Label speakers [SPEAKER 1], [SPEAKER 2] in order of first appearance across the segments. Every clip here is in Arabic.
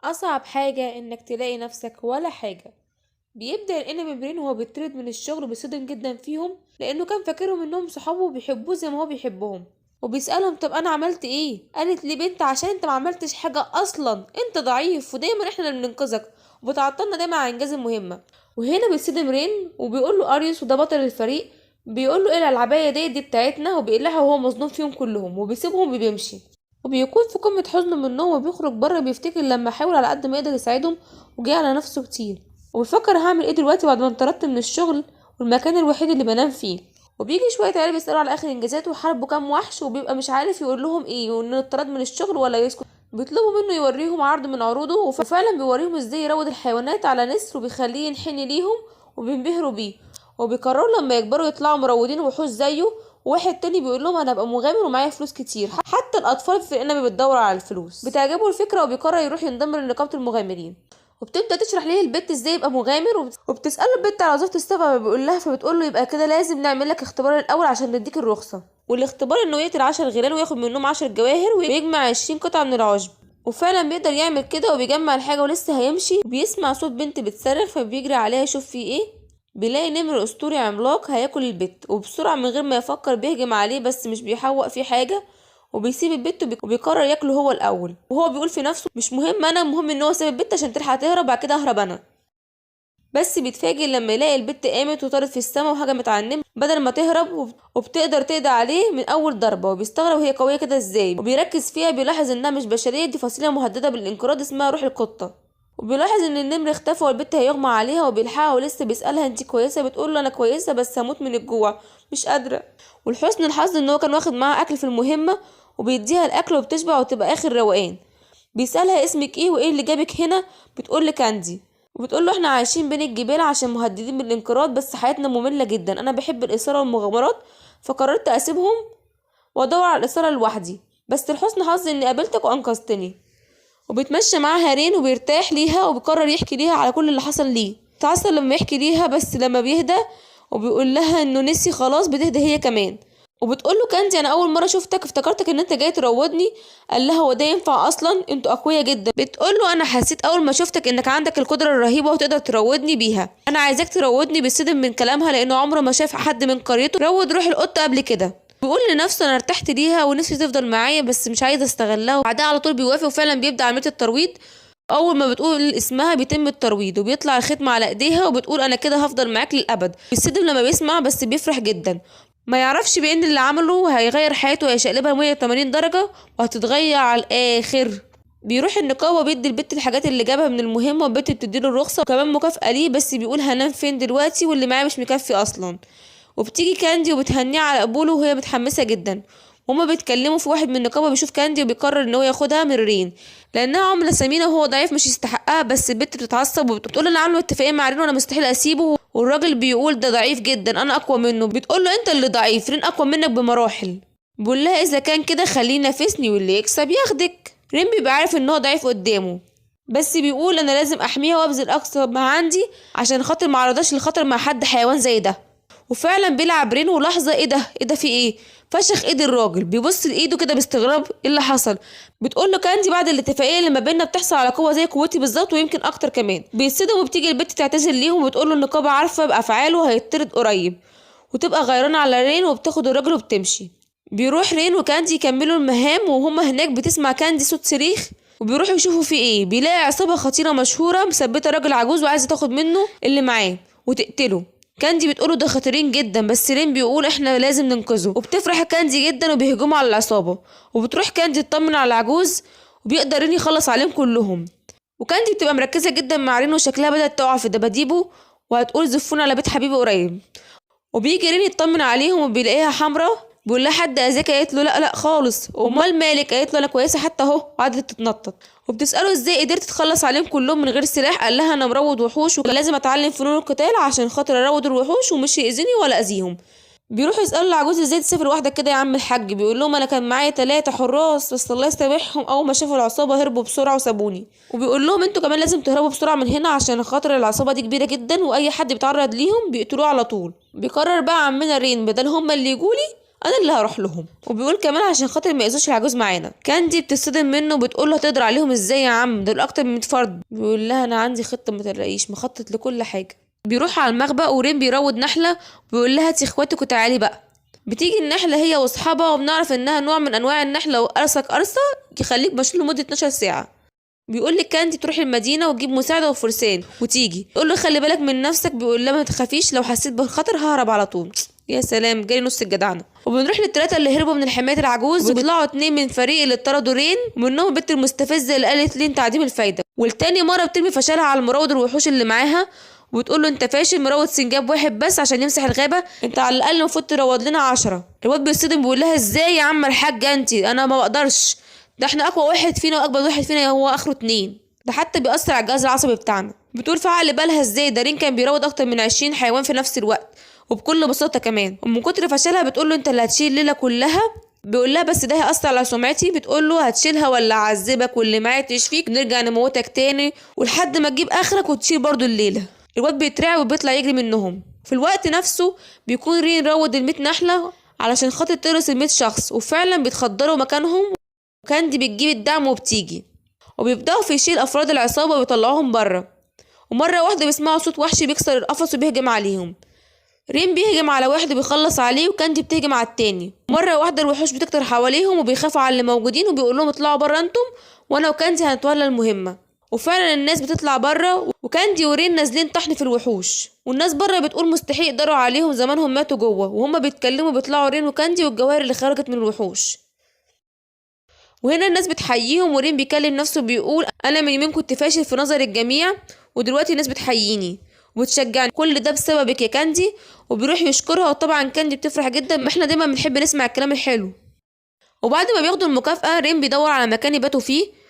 [SPEAKER 1] أصعب حاجة إنك تلاقي نفسك ولا حاجة. بيبدأ الانمي برين وهو بيطرد من الشغل وبيصدم جدا فيهم لأنه كان فاكرهم إنهم صحابه وبيحبوه زي ما هو بيحبهم، وبيسألهم طب أنا عملت إيه؟ قالت لي بنت عشان أنت ما عملتش حاجة أصلا، أنت ضعيف ودايما إحنا اللي بننقذك وبتعطلنا دايما عن إنجاز المهمة. وهنا بيتصدم رين وبيقول له أريوس وده بطل الفريق، بيقول له إيه العباية دي بتاعتنا وبيقلعها وهو مظلوم فيهم كلهم وبيسيبهم وبيمشي. وبيكون في قمة حزنه من النوم وبيخرج بره بيفتكر لما حاول على قد ما يقدر يساعدهم وجه على نفسه كتير، وبيفكر هعمل ايه دلوقتي بعد ما انطردت من الشغل والمكان الوحيد اللي بنام فيه. وبيجي شوية عيال بيسألوا على آخر إنجازاته وحاربوا كام وحش وبيبقى مش عارف يقول لهم ايه، وإنه اتطرد من الشغل ولا يسكت. بيطلبوا منه يوريهم عرض من عروضه وفعلا بيوريهم ازاي يروض الحيوانات على نسر وبيخليه ينحني ليهم وبينبهروا بيه. وبيقرروا لما يكبروا يطلعوا مروضين وحوش زيه. وواحد تاني بيقول لهم انا هبقى مغامر ومعايا فلوس كتير، حتى الاطفال في الانمي بتدور على الفلوس. بتعجبه الفكره وبيقرر يروح ينضم لنقابه المغامرين. وبتبدا تشرح ليه البت ازاي يبقى مغامر وبتساله البت على وظيفه السفر، بيقول لها فبتقول له يبقى كده لازم نعمل لك اختبار الاول عشان نديك الرخصه. والاختبار انه يقتل 10 غيران وياخد منهم 10 جواهر ويجمع 20 قطعه من العشب. وفعلا بيقدر يعمل كده وبيجمع الحاجه ولسه هيمشي وبيسمع صوت بنت بتصرخ فبيجري عليها يشوف في ايه. بيلاقي نمر اسطوري عملاق هياكل البت، وبسرعه من غير ما يفكر بيهجم عليه بس مش بيحوق فيه حاجه وبيسيب البت وبيقرر ياكله هو الاول. وهو بيقول في نفسه مش مهم انا، مهم ان هو ساب البت عشان تلحق تهرب بعد كده اهرب انا. بس بيتفاجئ لما يلاقي البت قامت وطارت في السماء وهجمت على النمر بدل ما تهرب وبتقدر تقضي عليه من اول ضربه، وبيستغرب هي قويه كده ازاي. وبيركز فيها بيلاحظ انها مش بشريه، دي فصيله مهدده بالانقراض اسمها روح القطه. وبيلاحظ ان النمر اختفى والبت هيغمى عليها وبيلحقها ولسه بيسالها انتي كويسه، بتقول له انا كويسه بس هموت من الجوع مش قادره. ولحسن الحظ ان هو كان واخد معاها اكل في المهمه وبيديها الاكل وبتشبع وتبقى اخر روقان. بيسالها اسمك ايه وايه اللي جابك هنا، بتقول لك كاندي. وبتقول له احنا عايشين بين الجبال عشان مهددين بالانقراض بس حياتنا ممله جدا، انا بحب الاثاره والمغامرات فقررت اسيبهم وادور على الاثاره لوحدي، بس لحسن حظي اني قابلتك وانقذتني. وبيتمشى معاها رين وبيرتاح ليها وبيقرر يحكي ليها على كل اللي حصل ليه. تعصب لما يحكي ليها بس لما بيهدى وبيقول لها انه نسي خلاص بتهدى هي كمان. وبتقول له كاندي انا اول مره شفتك افتكرتك ان انت جاي تروضني. قال لها هو ده ينفع اصلا، انتوا اقوياء جدا. بتقول له انا حسيت اول ما شفتك انك عندك القدره الرهيبه وتقدر تروضني بيها، انا عايزاك تروضني. بيصدم من كلامها لانه عمره ما شاف حد من قريته روض روح القطه قبل كده. بيقول لنفسه انا ارتحت ليها ونفسي تفضل معايا بس مش عايزه استغلها. وبعدها على طول بيوافق وفعلا بيبدا عمليه الترويض. اول ما بتقول اسمها بيتم الترويض وبيطلع الختم على ايديها وبتقول انا كده هفضل معاك للابد. بيصدم لما بيسمع بس بيفرح جدا، ما يعرفش بان اللي عمله هيغير حياته وهيشقلبها 180 درجه وهتتغير على الاخر. بيروح النقابه وبيدي البت الحاجات اللي جابها من المهمه والبت بتديله الرخصه وكمان مكافاه ليه، بس بيقول هنام فين دلوقتي واللي معاه مش مكفي اصلا. وبتيجي كاندي وبتهنيه على قبوله وهي متحمسه جدا. هما بيتكلموا في واحد من النقابه بيشوف كاندي وبيقرر ان هو ياخدها من رين لانها عمله ثمينه وهو ضعيف مش يستحقها. بس البت بتتعصب وبتقول انا عامله اتفاقيه مع رين وانا مستحيل اسيبه. والراجل بيقول ده ضعيف جدا انا اقوى منه. بتقول له انت اللي ضعيف، رين اقوى منك بمراحل. بيقول لها اذا كان كده خليه ينافسني واللي يكسب ياخدك. رين بيبقى عارف ان هو ضعيف قدامه بس بيقول انا لازم احميها وابذل اقصى ما عندي عشان خاطر ما اعرضهاش لخطر مع حد حيوان زي ده. وفعلا بيلعب رين ولحظه ايه ده ايه ده في ايه، فشخ ايد الراجل بيبص لايده كده باستغراب ايه اللي حصل. بتقول له كاندي بعد الاتفاقيه اللي ما بيننا بتحصل على قوه زي قوتي بالظبط ويمكن اكتر كمان. بيتصدم وبتيجي البت تعتذر ليهم وبتقول له النقابه عارفه بافعاله هيطرد قريب وتبقى غيرانه على رين وبتاخد الراجل وبتمشي. بيروح رين وكاندي يكملوا المهام وهما هناك بتسمع كاندي صوت صريخ وبيروحوا يشوفوا في ايه. بيلاقي عصابه خطيره مشهوره مثبته راجل عجوز وعايزه تاخد منه اللي معاه وتقتله. كاندي بتقوله ده خطيرين جدا بس رين بيقول احنا لازم ننقذه. وبتفرح كاندي جدا وبيهجموا على العصابه وبتروح كاندي تطمن على العجوز وبيقدر رين يخلص عليهم كلهم. وكاندي بتبقى مركزه جدا مع رين وشكلها بدات تقع في دباديبه وهتقول زفونا على بيت حبيبي قريب. وبيجي رين يطمن عليهم وبيلاقيها حمرا. بيقول لها حد اذاك؟ قالت له لا لا خالص. امال مالك؟ قالت له انا كويسه حتى اهو، وقعدت تتنطط. وبتساله ازاي قدرت تخلص عليهم كلهم من غير سلاح. قال لها انا مروض وحوش وكان لازم اتعلم فنون القتال عشان خاطر اروض الوحوش ومش يأذيني ولا اذيهم. بيروحوا يسالوا العجوز ازاي تسافر لوحدك كده يا عم الحاج. بيقول لهم انا كان معايا 3 حراس بس الله يسامحهم اول ما شافوا العصابه هربوا بسرعه وسابوني. وبيقول لهم انتوا كمان لازم تهربوا بسرعه من هنا عشان خاطر العصابه دي كبيره جدا واي حد بيتعرض ليهم بيقتلوه على طول. بيقرر بقى عمنا رين بدل هما اللي يجولي انا اللي هروح لهم. وبيقول كمان عشان خاطر ما يأذوش العجوز معانا. كاندي بتصدم منه وبتقول له هتقدر عليهم ازاي يا عم، دول اكتر من 100 فرد. بيقول لها انا عندي خطه ما تقلقيش، مخطط لكل حاجه. بيروح على المخبأ ورين بيروض نحله وبيقول لها هاتي اخواتك وتعالي بقى. بتيجي النحله هي واصحابها وبنعرف انها نوع من انواع النحله وقرصك قرصه يخليك مشلول لمده 12 ساعه. بيقول لك كاندي تروح المدينه وتجيب مساعده وفرسان وتيجي تقول له خلي بالك من نفسك. بيقول لها ما تخافيش، لو حسيت بالخطر ههرب على طول. يا سلام، جالي نص الجدعنه. وبنروح للثلاثه اللي هربوا من حمايه العجوز، وبيطلعوا 2 من فريق اللي اتطردوا رين، ومنهم البت المستفزه اللي قالت لين تعديم الفايده، والتاني مره بترمي فشلها على المراود الوحوش اللي معاها وبتقول له انت فاشل، مروض سنجاب واحد بس عشان يمسح الغابه، انت على الاقل المفروض تروض لنا 10. الواد بيصدم بيقول لها ازاي يا عم الحاجه انت، انا ما بقدرش، ده احنا اقوى واحد فينا واكبر واحد فينا هو اخره 2، ده حتى بيأثر على الجهاز العصبي بتاعنا. بتقول فعل بالها ازاي، ده رين كان بيروض اكتر من 20 حيوان في نفس الوقت وبكل بساطه كمان، ومن كتر فشلها بتقول له انت اللي هتشيل الليله كلها. بيقول لها بس ده هيأثر على سمعتي. بتقول له هتشيلها ولا اعذبك واللي معايا تشفيك نرجع نموتك تاني ولحد ما تجيب اخرك وتشيل برضو الليله. الواد بيترعب وبيطلع يجري منهم. في الوقت نفسه بيكون رين روض ال100 نحله علشان خاطر ترس ال100 شخص، وفعلا بيتخدروا مكانهم، وكاندي بتجيب الدعم وبتيجي وبيبدأوا في يشيل أفراد العصابة ويطلعوهم بره. ومرة واحدة بيسمعوا صوت وحش بيكسر القفص وبيهجم عليهم. رين بيهجم على واحد وبيخلص عليه، وكاندي بتهجم على التاني. مرة واحدة الوحوش بتكتر حواليهم وبيخافوا على اللي موجودين وبيقول لهم اطلعوا بره انتم وانا وكاندي هنتولى المهمة. وفعلا الناس بتطلع بره، وكاندي ورين نازلين طحن في الوحوش، والناس بره بتقول مستحيل يقدروا عليهم زمانهم ماتوا جوه. وهما بيتكلموا بيطلعوا رين وكاندي والجواهر اللي خرجت من الوحوش. وهنا الناس بتحييهم، ورين بيكلم نفسه بيقول انا من يومين كنت فاشل في نظر الجميع ودلوقتي الناس بتحييني وبتشجعني، كل ده بسببك يا كاندي. وبيروح يشكرها، وطبعا كاندي بتفرح جدا، ما احنا دايما بنحب نسمع الكلام الحلو. وبعد ما بياخدوا المكافأة رين بيدور على مكان يباتوا فيه،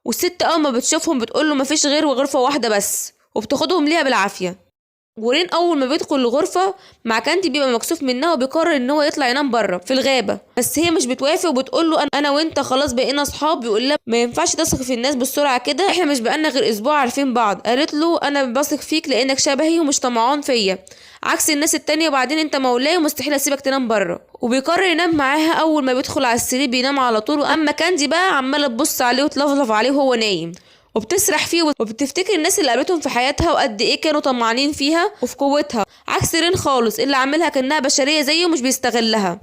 [SPEAKER 1] والست اول ما بتشوفهم بتقوله مفيش غير غرفة واحدة بس، وبتاخدهم ليها بالعافية. ورين اول ما بيدخل الغرفه مع كاندي بيبقى مكسوف منها وبيقرر ان هو يطلع ينام بره في الغابه، بس هي مش بتوافق وبتقول له انا وانت خلاص بقينا اصحاب. بيقول لها ما ينفعش تثق في الناس بالسرعه كده، احنا مش بقالنا غير اسبوع عارفين بعض. قالت له انا بثق فيك لانك شبهي ومش طمعان فيا عكس الناس التانية، وبعدين انت مولاي ومستحيل اسيبك تنام بره. وبيقرر ينام معاها. اول ما بيدخل على السرير بينام على طول، واما كاندي بقى عماله تبص عليه وتلفلف عليه وهو نايم وبتسرح فيه، وبتفتكر الناس اللي قابلتهم في حياتها وقد ايه كانوا طمعانين فيها وفي قوتها، عكس رين خالص اللي عاملها كأنها بشرية زيه ومش بيستغلها.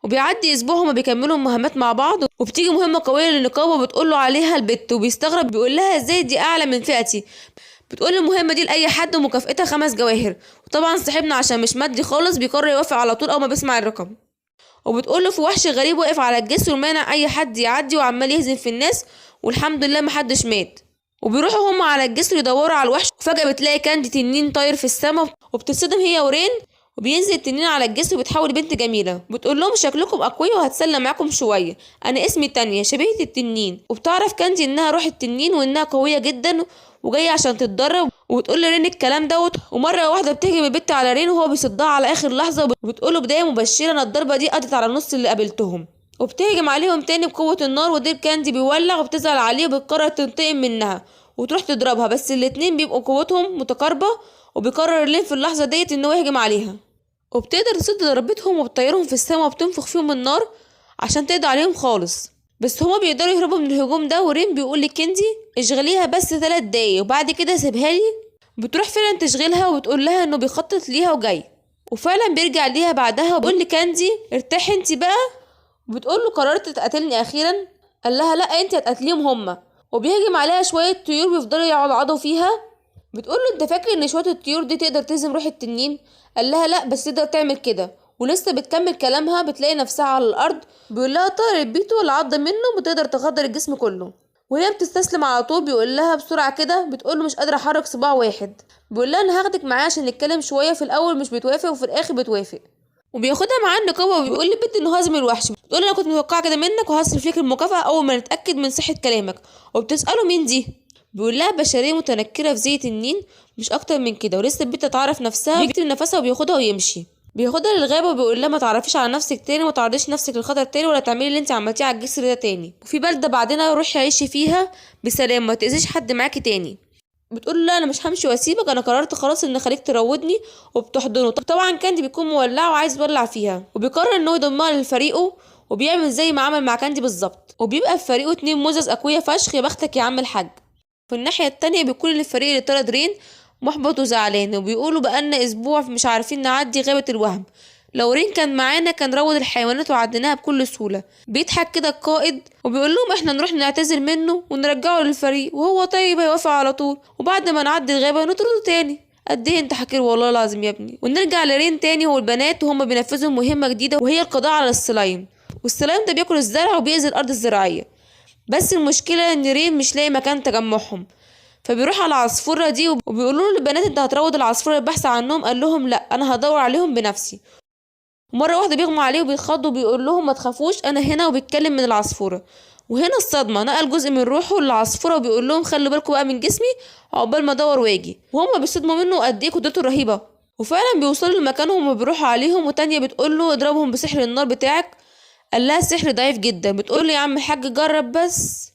[SPEAKER 1] وبيعدي اسبوع هما بيكملوا مهمات مع بعض، وبتيجي مهمة قوية للنقابة وبتقول له عليها البت، وبيستغرب بيقول لها ازاي دي اعلى من فئتي. بتقول المهمة دي لأي حد ومكافئتها 5 جواهر. وطبعا صاحبنا عشان مش مادي خالص بيقرر يوافق على طول اول ما بيسمع الرقم. وبتقول له في وحش غريب واقف على الجسر ومانع اي حد يعدي وعمال يهزم في الناس، والحمد لله محدش مات. وبيروحوا هم على الجسر يدوروا على الوحش، وفجأة بتلاقي كاندي تنين طاير في السماء، وبتصدم هي ورين. وبينزل التنين على الجسر وبتحول بنت جميلة، بتقول لهم شكلكم أقوياء وهتسلى معاكم شوية، أنا اسمي تانية شبيهة التنين. وبتعرف كاندي إنها روح التنين وإنها قوية جدا وجاية عشان تتدرب، وبتقول لرين الكلام دوت. ومرة واحدة بتهجم البت على رين وهو بيصدها على آخر لحظة، وبتقوله بداية مبشرة إن الضربة دي قضت على نص اللي قابلتهم. وبتهجم عليهم تاني بقوة النار، ودير كاندي بيولع وبتزعل عليه وبتقرر تنتقم منها وتروح تضربها، بس الاتنين بيبقوا قوتهم متقاربة، وبيقرر لين في اللحظة ديت إنه يهجم عليها، وبتقدر تصد ضربتهم وبتطيرهم في السماء وبتنفخ فيهم النار عشان تقضي عليهم خالص. بس هما بيقدروا يهربوا من الهجوم ده. ورين بيقول لكندي اشغليها بس 3 دقايق وبعد كده سيبها لي. بتروح فعلا تشغلها وتقول لها انه بيخطط ليها وجاي، وفعلا بيرجع ليها بعدها وبيقول لكندي ارتاحي انت بقى. بتقول له قررت تقتلني اخيرا؟ قال لها لا انت هتقتليهم هما. وبيهجم عليها شويه طيور بيفضلوا يعضعضوا فيها. بتقول له انت فاكر ان شويه الطيور دي تقدر تهزم روح التنين؟ قال لها لا بس تقدر تعمل كده. ولسه بتكمل كلامها بتلاقي نفسها على الارض. بيقول لها طارت بيته ولا عضه منه بتقدر تخدر الجسم كله، وهي بتستسلم على طول. بيقول لها بسرعه كده، بتقول له مش قادره احرك صباع واحد. بيقول لها انا هاخدك معايا عشان نتكلم شويه. في الاول مش بتوافق وفي الاخر بتوافق، وبياخدها معاه النقابه وبيقول للبنت انه هزم الوحش. بتقول انا كنت متوقعه كده منك وهصرف ليك المكافاه اول ما نتاكد من صحه كلامك. وبتساله مين دي؟ بيقول لها بشريه متنكره في زي تنين مش اكتر من كده. ولسه البنت تعرف نفسها، بيكتب نفسها وبياخدها ويمشي. بياخدها للغابه وبيقول لها ما تعرفيش على نفسك تاني وما تعرضيش نفسك للخطر تاني ولا تعملي اللي انت عملتيه على الجسر ده تاني، وفي بلده بعدنا روحي عيشي فيها بسلام ما تاذيش حد معاكي تاني. بتقول له لا انا مش همشي واسيبك، انا قررت خلاص ان اخليك تروضني، وبتحضنه. طبعا كاندي بيكون مولعه وعايز يولع فيها، وبيقرر ان هو يضمها لفريقه، وبيعمل زي ما عمل مع كاندي بالظبط، وبيبقى في فريقه اتنين مزز اقوياء فشخ. يا بختك يا عم الحاج. في الناحيه التانية بيكون الفريق اللي طرد رين محبط وزعلان، وبيقولوا بقالنا اسبوع مش عارفين نعدي غابه الوهم، لو رين كان معانا كان روض الحيوانات وعديناها بكل سهوله. بيضحك كده القائد وبيقول لهم احنا نروح نعتذر منه ونرجعه للفريق، وهو طيب هيوافق على طول، وبعد ما نعدي الغابة نطرده تاني. قد ايه انت حكير والله العظيم يا ابني. ونرجع لرين تاني هو البنات وهم بينفذوا مهمة جديدة، وهي القضاء على السلايم. والسلايم ده بياكل الزرع وبيأذي الأرض الزراعية. بس المشكلة ان رين مش لاقي مكان تجمعهم، فبيروح على العصفورة دي وبيقولوا للبنات انت هتروض العصفورة البحث عنهم. قال لهم لا انا هدور عليهم بنفسي. مرة واحدة بيغمى عليه وبيتخض وبيقول لهم ما تخافوش انا هنا، وبيتكلم من العصفورة. وهنا الصدمة، نقل جزء من روحه للعصفورة وبيقول لهم خلوا بالكم بقى من جسمي عقبال ما ادور واجي. وهم بيصدموا منه قد ايه قدرته رهيبة. وفعلا بيوصلوا لمكانهم وبيروحوا عليهم، وتانية بتقول له اضربهم بسحر النار بتاعك. قال لها السحر ضعيف جدا. بتقول له يا عم الحاج جرب بس.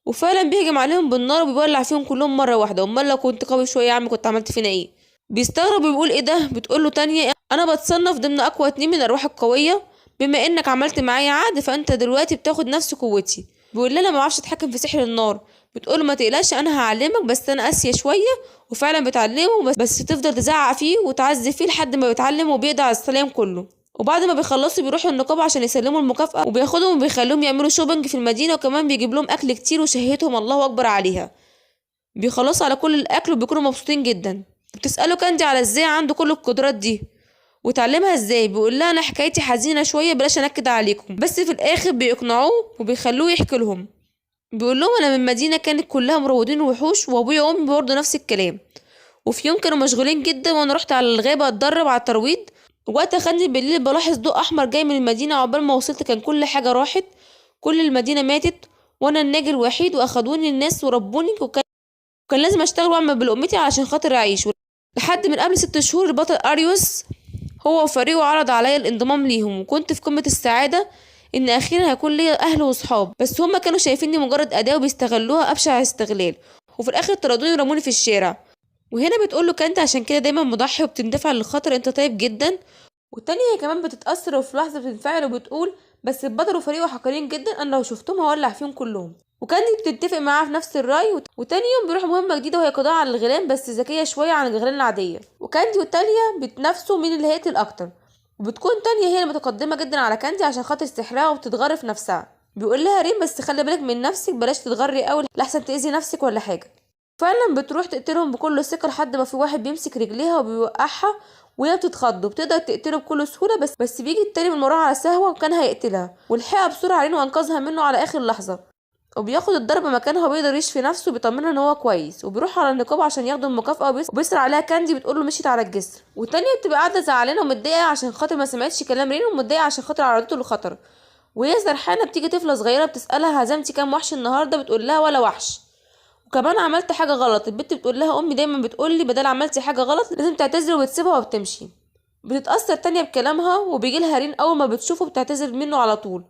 [SPEAKER 1] وفعلا بيهجم عليهم بالنار وبيولع فيهم كلهم مرة واحدة. امال لو كنت قوي شوية يا عم كنت عملت فينا ايه؟ بيستغرب وبيقول ايه ده. بتقول له تانية انا بتصنف ضمن اقوى اتنين من الارواح القوية، بما انك عملت معايا عقد فانت دلوقتي بتاخد نفس قوتي. بيقول لها ما بعرفش اتحكم في سحر النار. بتقول له ما تقلقش انا هعلمك، بس انا قاسية شوية. وفعلا بتعلمه بس تفضل تزعق فيه وتعذب فيه لحد ما بيتعلم وبيقضي على السلام كله. وبعد ما بيخلصوا بيروحوا النقابة عشان يسلموا المكافأة، وبياخدهم وبيخليهم يعملوا شوبنج في المدينة، وكمان بيجيب لهم أكل كتير وشهيتهم الله أكبر عليها. بيخلصوا على كل الأكل وبيكونوا مبسوطين جدا. بتسأله كاندي على ازاي عنده كل القدرات دي وتعلمها ازاي. بيقول لها انا حكايتي حزينة شوية بلاش انكد عليكم، بس في الآخر بيقنعوه وبيخلوه يحكي لهم. بيقول لهم انا من مدينة كانت كلها مروضين وحوش، وابويا وامي برضه نفس الكلام، وفي يوم كانوا مشغولين جدا وانا رحت على الغابة اتدرب على الترويض. وقت خدني بالليل بلاحظ ضوء احمر جاي من المدينة، عقبال ما وصلت كان كل حاجة راحت، كل المدينة ماتت، وانا الناجي الوحيد، واخدوني الناس وربوني، وكان لازم اشتغل واعمل بلقمتي علشان خاطر اعيش. لحد من قبل 6 شهور البطل اريوس هو وفريقه عرض عليا الانضمام ليهم، وكنت في قمة السعادة ان اخيرا هيكون ليا اهل وصحاب، بس هما كانوا شايفيني مجرد اداة وبيستغلوها ابشع استغلال، وفي الاخر طردوني ورموني في الشارع. وهنا بتقوله كانت عشان كده دايما مضحي وبتندفع للخطر، انت طيب جدا. والتانية هي كمان بتتأثر وفي لحظة بتنفعل وبتقول بس البطل وفريقه حقيرين جدا، انا لو شفتهم هولع فيهم كلهم. وكاندي بتتفق معاها في نفس الرأي، وتاني يوم بيروح مهمة جديدة وهي قضاء على الغيلان، بس ذكية شوية عن الغيلان العادية. وكاندي والتانية بتنافسوا مين اللي هيقتل أكتر، وبتكون تانية هي المتقدمة جدا على كاندي عشان خاطر سحرها وبتتغر في نفسها. بيقول لها ريم بس خلي بالك من نفسك، بلاش تتغري قوي لحسن تأذي نفسك ولا حاجة. فعلا بتروح تقتلهم بكل ثقة لحد ما في واحد بيمسك رجليها وبيوقعها، وهي بتتخض وبتقدر تقتله بكل سهولة، بس بيجي التاني من وراها على سهوة وكان هيقتلها، ولحقها بسرعة عليه وانقذها منه على آخر لحظة. وبياخد الضربة مكانها وبيقدر يشفي نفسه وبيطمنها ان هو كويس، وبيروح على النقابة عشان ياخدوا المكافأة، وبيسرع عليها كاندي بتقوله مشيت على الجسر. والتانية بتبقى قاعدة زعلانة ومتضايقة عشان خاطر ما سمعتش كلام رين، ومتضايقة عشان خاطر عرضته للخطر. وهي سرحانة بتيجي طفلة صغيرة بتسألها هزمتي كام وحش النهاردة، بتقول لها ولا وحش، وكمان عملت حاجة غلط. البت بتقول لها امي دايما بتقولي بدل عملتي حاجة غلط لازم تعتذري، وبتسيبها وبتمشي. بتتأثر تانية بكلامها وبيجي لها رين اول ما بتشوفه بتعتذر منه على طول.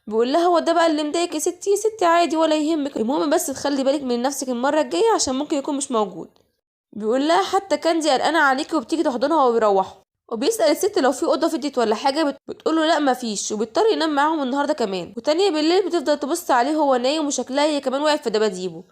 [SPEAKER 1] بيقول لها هو ده بقى اللي مضايقك يا ستي؟ يا ستي عادي ولا يهمك، المهم بس تخلي بالك من نفسك المرة الجاية عشان ممكن يكون مش موجود. بيقول لها حتى كاندي قلقانة عليكي وبتيجي تحضنها وبيروحوا. وبيسأل الست لو في اوضه فضيت ولا حاجه، بتقوله لا مفيش، وبيضطر ينام معاهم النهارده كمان. وتانية بالليل بتفضل تبص عليه وهو نايم، وشكلها هي كمان وقعت في دباديبه.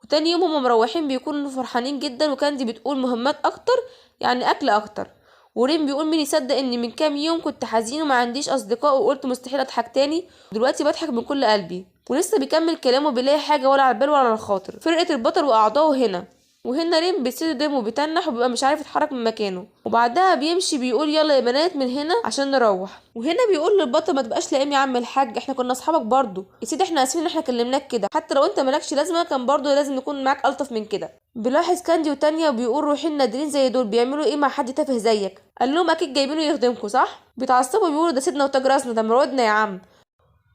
[SPEAKER 1] وتاني يوم هما مروحين بيكونوا فرحانين جدا، وكاندي بتقول مهمات اكتر يعني اكل اكتر. وريم بيقول مين يصدق اني من كام يوم كنت حزين وما عنديش اصدقاء وقلت مستحيل اضحك تاني، دلوقتي بضحك من كل قلبي. ولسه بيكمل كلامه بيلاقي حاجه ولا على البال ولا على الخاطر، فرقه البطل واعضائه هنا. وهنا ريم بيسيب دم وبيتنح وبيبقى مش عارف يتحرك من مكانه، وبعدها بيمشي بيقول يلا يا بنات من هنا عشان نروح. وهنا بيقول للبطل ما تبقاش لئيم يا عم الحاج، احنا كنا اصحابك برضو يا سيدي، احنا اسفين ان احنا كلمناك كده، حتى لو انت مالكش لازمه كان برضو لازم نكون معاك الطف من كده. بيلاحظ كاندي وتانية وبيقول روحين نادرين زي دول بيعملوا ايه مع حد تافه زيك؟ قال لهم اكيد جايبينه يخدمكم صح؟ بيتعصبوا بيقولوا ده سيدنا وتاج راسنا، ده مروضنا يا عم.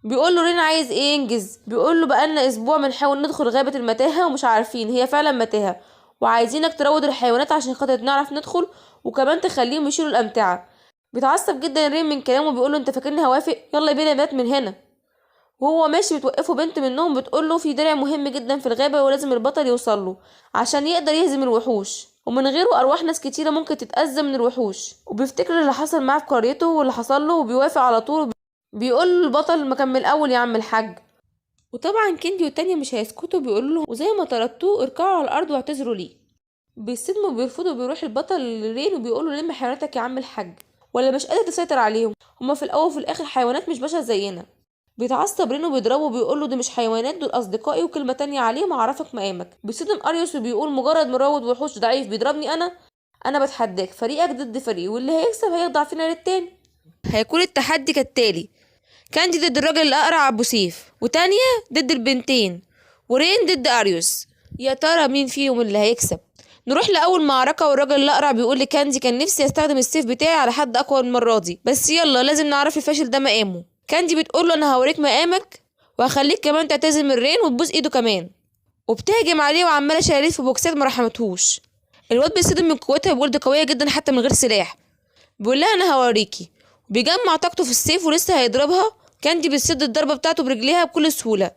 [SPEAKER 1] بيقول له رين عايز ايه ينجز؟ بيقول له بقالنا اسبوع بنحاول ندخل غابة المتاهة ومش عارفين، هي فعلا متاهة، وعايزينك تروض الحيوانات عشان خاطر نعرف ندخل، وكمان تخليهم يشيلوا الامتعة. بيتعصب جدا رين من كلامه وبيقول له انت فاكرني هوافق؟ يلا بينا بات من هنا. وهو ماشي بتوقفه بنت منهم بتقوله في درع مهم جدا في الغابة ولازم البطل يوصله عشان يقدر يهزم الوحوش، ومن غيره أرواح ناس كتيرة ممكن تتأذى من الوحوش. وبيفتكر اللي حصل معاه في قريته واللي حصل له وبيوافق على طول. بيقول البطل ما كان من الأول يا عم الحاج. وطبعا كيندي والتانية مش هيسكتوا، بيقولوا له وزي ما طردتوه اركعوا على الأرض واعتذروا ليه. بيصدموا وبيرفضوا. بيروح البطل لرين وبيقولوا لم حيواناتك يا عم الحاج ولا مش قادر تسيطر عليهم؟ هما في الأول وفي الآخر حيوانات مش بشر زينا. بيتعصب رينو بيضربه وبيقول له دي مش حيوانات، دول اصدقائي وكلمه تانية عليهم اعرفك مقامك. بيصدم اريوس وبيقول مجرد مروض وحوش ضعيف بيضربني انا بتحداك، فريقك ضد فريق واللي هيكسب هيخضع فينا للتاني. هيكون التحدي كالتالي: كاندي ضد الراجل الاقرع ابو سيف، وتانية ضد البنتين، ورين ضد اريوس. يا ترى مين فيهم اللي هيكسب؟ نروح لاول معركه والراجل الاقرع بيقول لكاندي كان نفسي استخدم السيف بتاعي على حد اقوى المره دي، بس يلا لازم نعرف الفاشل ده مقامه. كاندي بتقول له انا هوريك مقامك وهخليك كمان تعتزل من رين وتبوس ايده كمان، وبتهجم عليه وعماله شايلاه في بوكسات ما رحمتهوش. الواد بيصدم من قوتها بيقول دي قويه جدا حتى من غير سلاح. بيقول لها انا هوريكي، وبيجمع طاقته في السيف ولسه هيضربها. كاندي بتسد الضربه بتاعته برجليها بكل سهوله.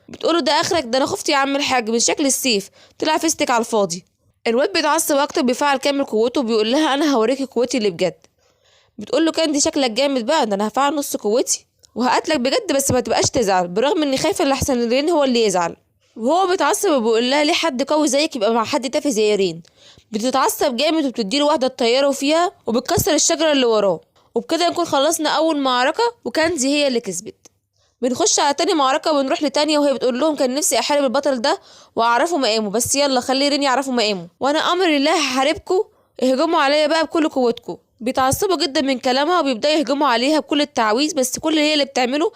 [SPEAKER 1] بتقوله ده اخرك؟ ده انا خفت يا عم الحاج من شكل السيف، طلع فيستك على الفاضي. الواد بيتعصب اكتر بيفعل كامل قوته وبيقول لها انا هوريكي قوتي اللي بجد. بتقول له كاندي شكلك جامد بقى، ده انا هفعل نص قوتي وهقتلك بجد، بس ما تبقاش تزعل، برغم اني خايفه ان احسن رين هو اللي يزعل. وهو بيتعصب وبيقول لها ليه حد قوي زيك يبقى مع حد تافه زي رين؟ بتتعصب جامد وبتديله واحده تطيره فيها وبتكسر الشجره اللي وراه. وبكده نكون خلصنا اول معركه وكاندي هي اللي كسبت. بنخش على تاني معركة ونروح لتانية وهي بتقول لهم كان نفسي احارب البطل ده واعرفه مقامه، بس يلا خلي رين يعرفوا مقامه وانا امر الله هحاربكم، اهجموا عليا بقى بكل قوتكم. بيتعصبوا جدا من كلامها وبيبداوا يهجموا عليها بكل التعويذ، بس كل اللي هي اللي بتعمله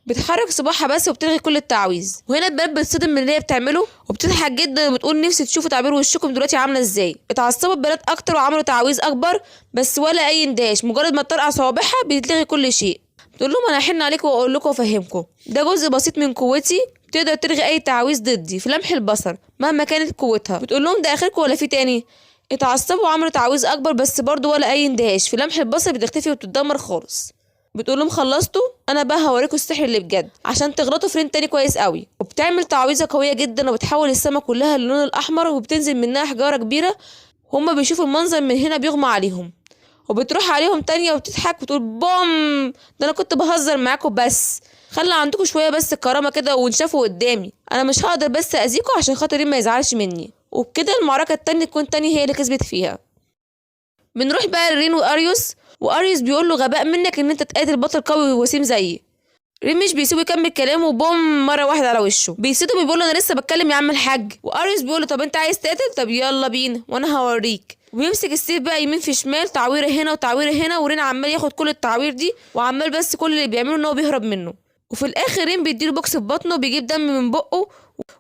[SPEAKER 1] بتحرك صباعها بس وبتلغي كل التعويذ. وهنا البنات بتصدم من اللي هي بتعمله وبتضحك جدا وبتقول نفسي تشوفوا تعبير وشكم دلوقتي عامله ازاي. اتعصبوا البنات اكتر وعملوا تعويذ اكبر، بس ولا اي اندهاش، مجرد ما تطرقع صوابعها بتلغي كل شيء. تقول لهم انا هحن عليكم واقول لكم وافهمكم، ده جزء بسيط من قوتي تقدر تلغي اي تعويذ ضدي في لمح البصر مهما كانت قوتها. بتقول لهم ده اخركم ولا في تاني؟ اتعصبوا وعملوا تعويذ اكبر، بس برضو ولا اي اندهاش، في لمح البصر بتختفي وبتتدمر خالص. بتقول لهم خلصتوا؟ انا بقى هوريكم السحر اللي بجد عشان تغلطوا في رين تاني كويس قوي. وبتعمل تعويذه قويه جدا وبتحول السما كلها للون الاحمر وبتنزل منها حجاره كبيره. هما بيشوفوا المنظر من هنا بيغمى عليهم، وبتروح عليهم تانية وبتضحك وتقول بوم، ده انا كنت بهزر معاكم، بس خلي عندكم شويه بس الكرامه كده وانشافوا قدامي، انا مش هقدر بس اذيكم عشان خاطر ما يزعلش مني. وبكده المعركه التانية تكون تاني هي اللي كسبت فيها. بنروح بقى لرين واريوس بيقول له غباء منك ان انت تقاتل بطل قوي ووسيم زيي. رين مش بيسيبه يكمل كلامه وبوم مره واحده على وشه. بيصدم بيقول له انا لسه بتكلم يا عم الحاج. واريوس بيقول له طب انت عايز تقاتل؟ طب يلا بينا وانا هوريك. وبيمسك السيف بقى يمين في شمال، تعويره هنا وتعويره هنا، ورين عمال ياخد كل التعوير دي وعمال بس كل اللي بيعمله ان هو بيهرب منه. وفي الاخر رين بيديله بوكس في بطنه وبيجيب دم من بقه،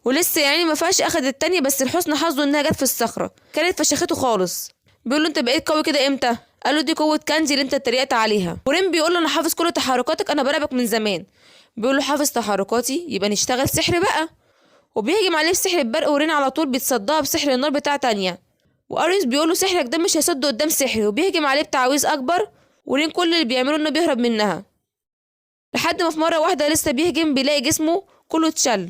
[SPEAKER 1] ولسه يعني ما فيهاش اخد التانية، بس لحسن حظه انها جت في الصخره كانت فشخته خالص. بيقول له انت بقيت قوي كده امتى؟ قال له دي قوه كانزي اللي انت اتريقت عليها. ورين بيقول له انا حافظ كل تحركاتك، انا براقبك من زمان. بيقول له حافظ تحركاتي؟ يبقى نشتغل سحر بقى. وبيهجم عليه بسحر البرق، ورين على طول بيتصدها بسحر النار بتاع تانية. واريوس بيقول له سحرك ده مش هيصد قدام سحري، وبيهجم عليه بتعويذ اكبر. ورين كل اللي بيعمله انه بيهرب منها، لحد ما في مره واحده لسه بيهجم بيلاقي جسمه كله اتشل.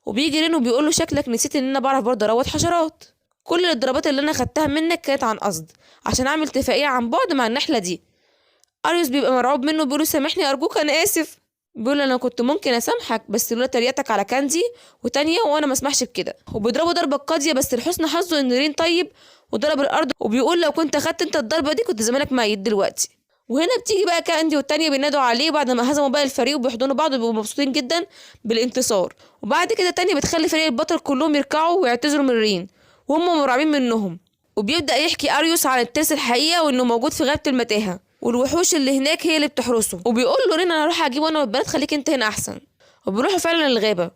[SPEAKER 1] وبيجي رين وبيقول له شكلك نسيت ان انا بعرف برضه اروض حشرات، كل الضربات اللي انا خدتها منك كانت عن قصد عشان اعمل اتفاقيه عن بعد مع النحله دي. اريوس بيبقى مرعوب منه بيقول له سامحني ارجوك انا اسف. بيقول انا كنت ممكن اسامحك بس لولا تريقتك على كاندي وتانية وانا ما اسمحش بكده. وبيضربه ضربه قاضيه، بس لحسن حظه ان رين طيب وضرب الارض، وبيقول لو كنت اخدت انت الضربه دي كنت زمانك ميت دلوقتي. وهنا بتيجي بقى كاندي والتانية بينادوا عليه بعد ما هزموا بقى الفريق وبيحضنوا بعض وبيبقوا مبسوطين جدا بالانتصار. وبعد كده تانية بتخلي فريق البطل كلهم يركعوا ويعتذروا من رين وهم مرعبين منهم. وبيبدأ يحكي اريوس عن الترس الحقيقة وانه موجود في غابة المتاهة والوحوش اللي هناك هي اللي بتحرسه. وبيقول له رين انا هروح اجيبه انا والبنات، خليك انت هنا احسن. وبيروحوا فعلا الغابة،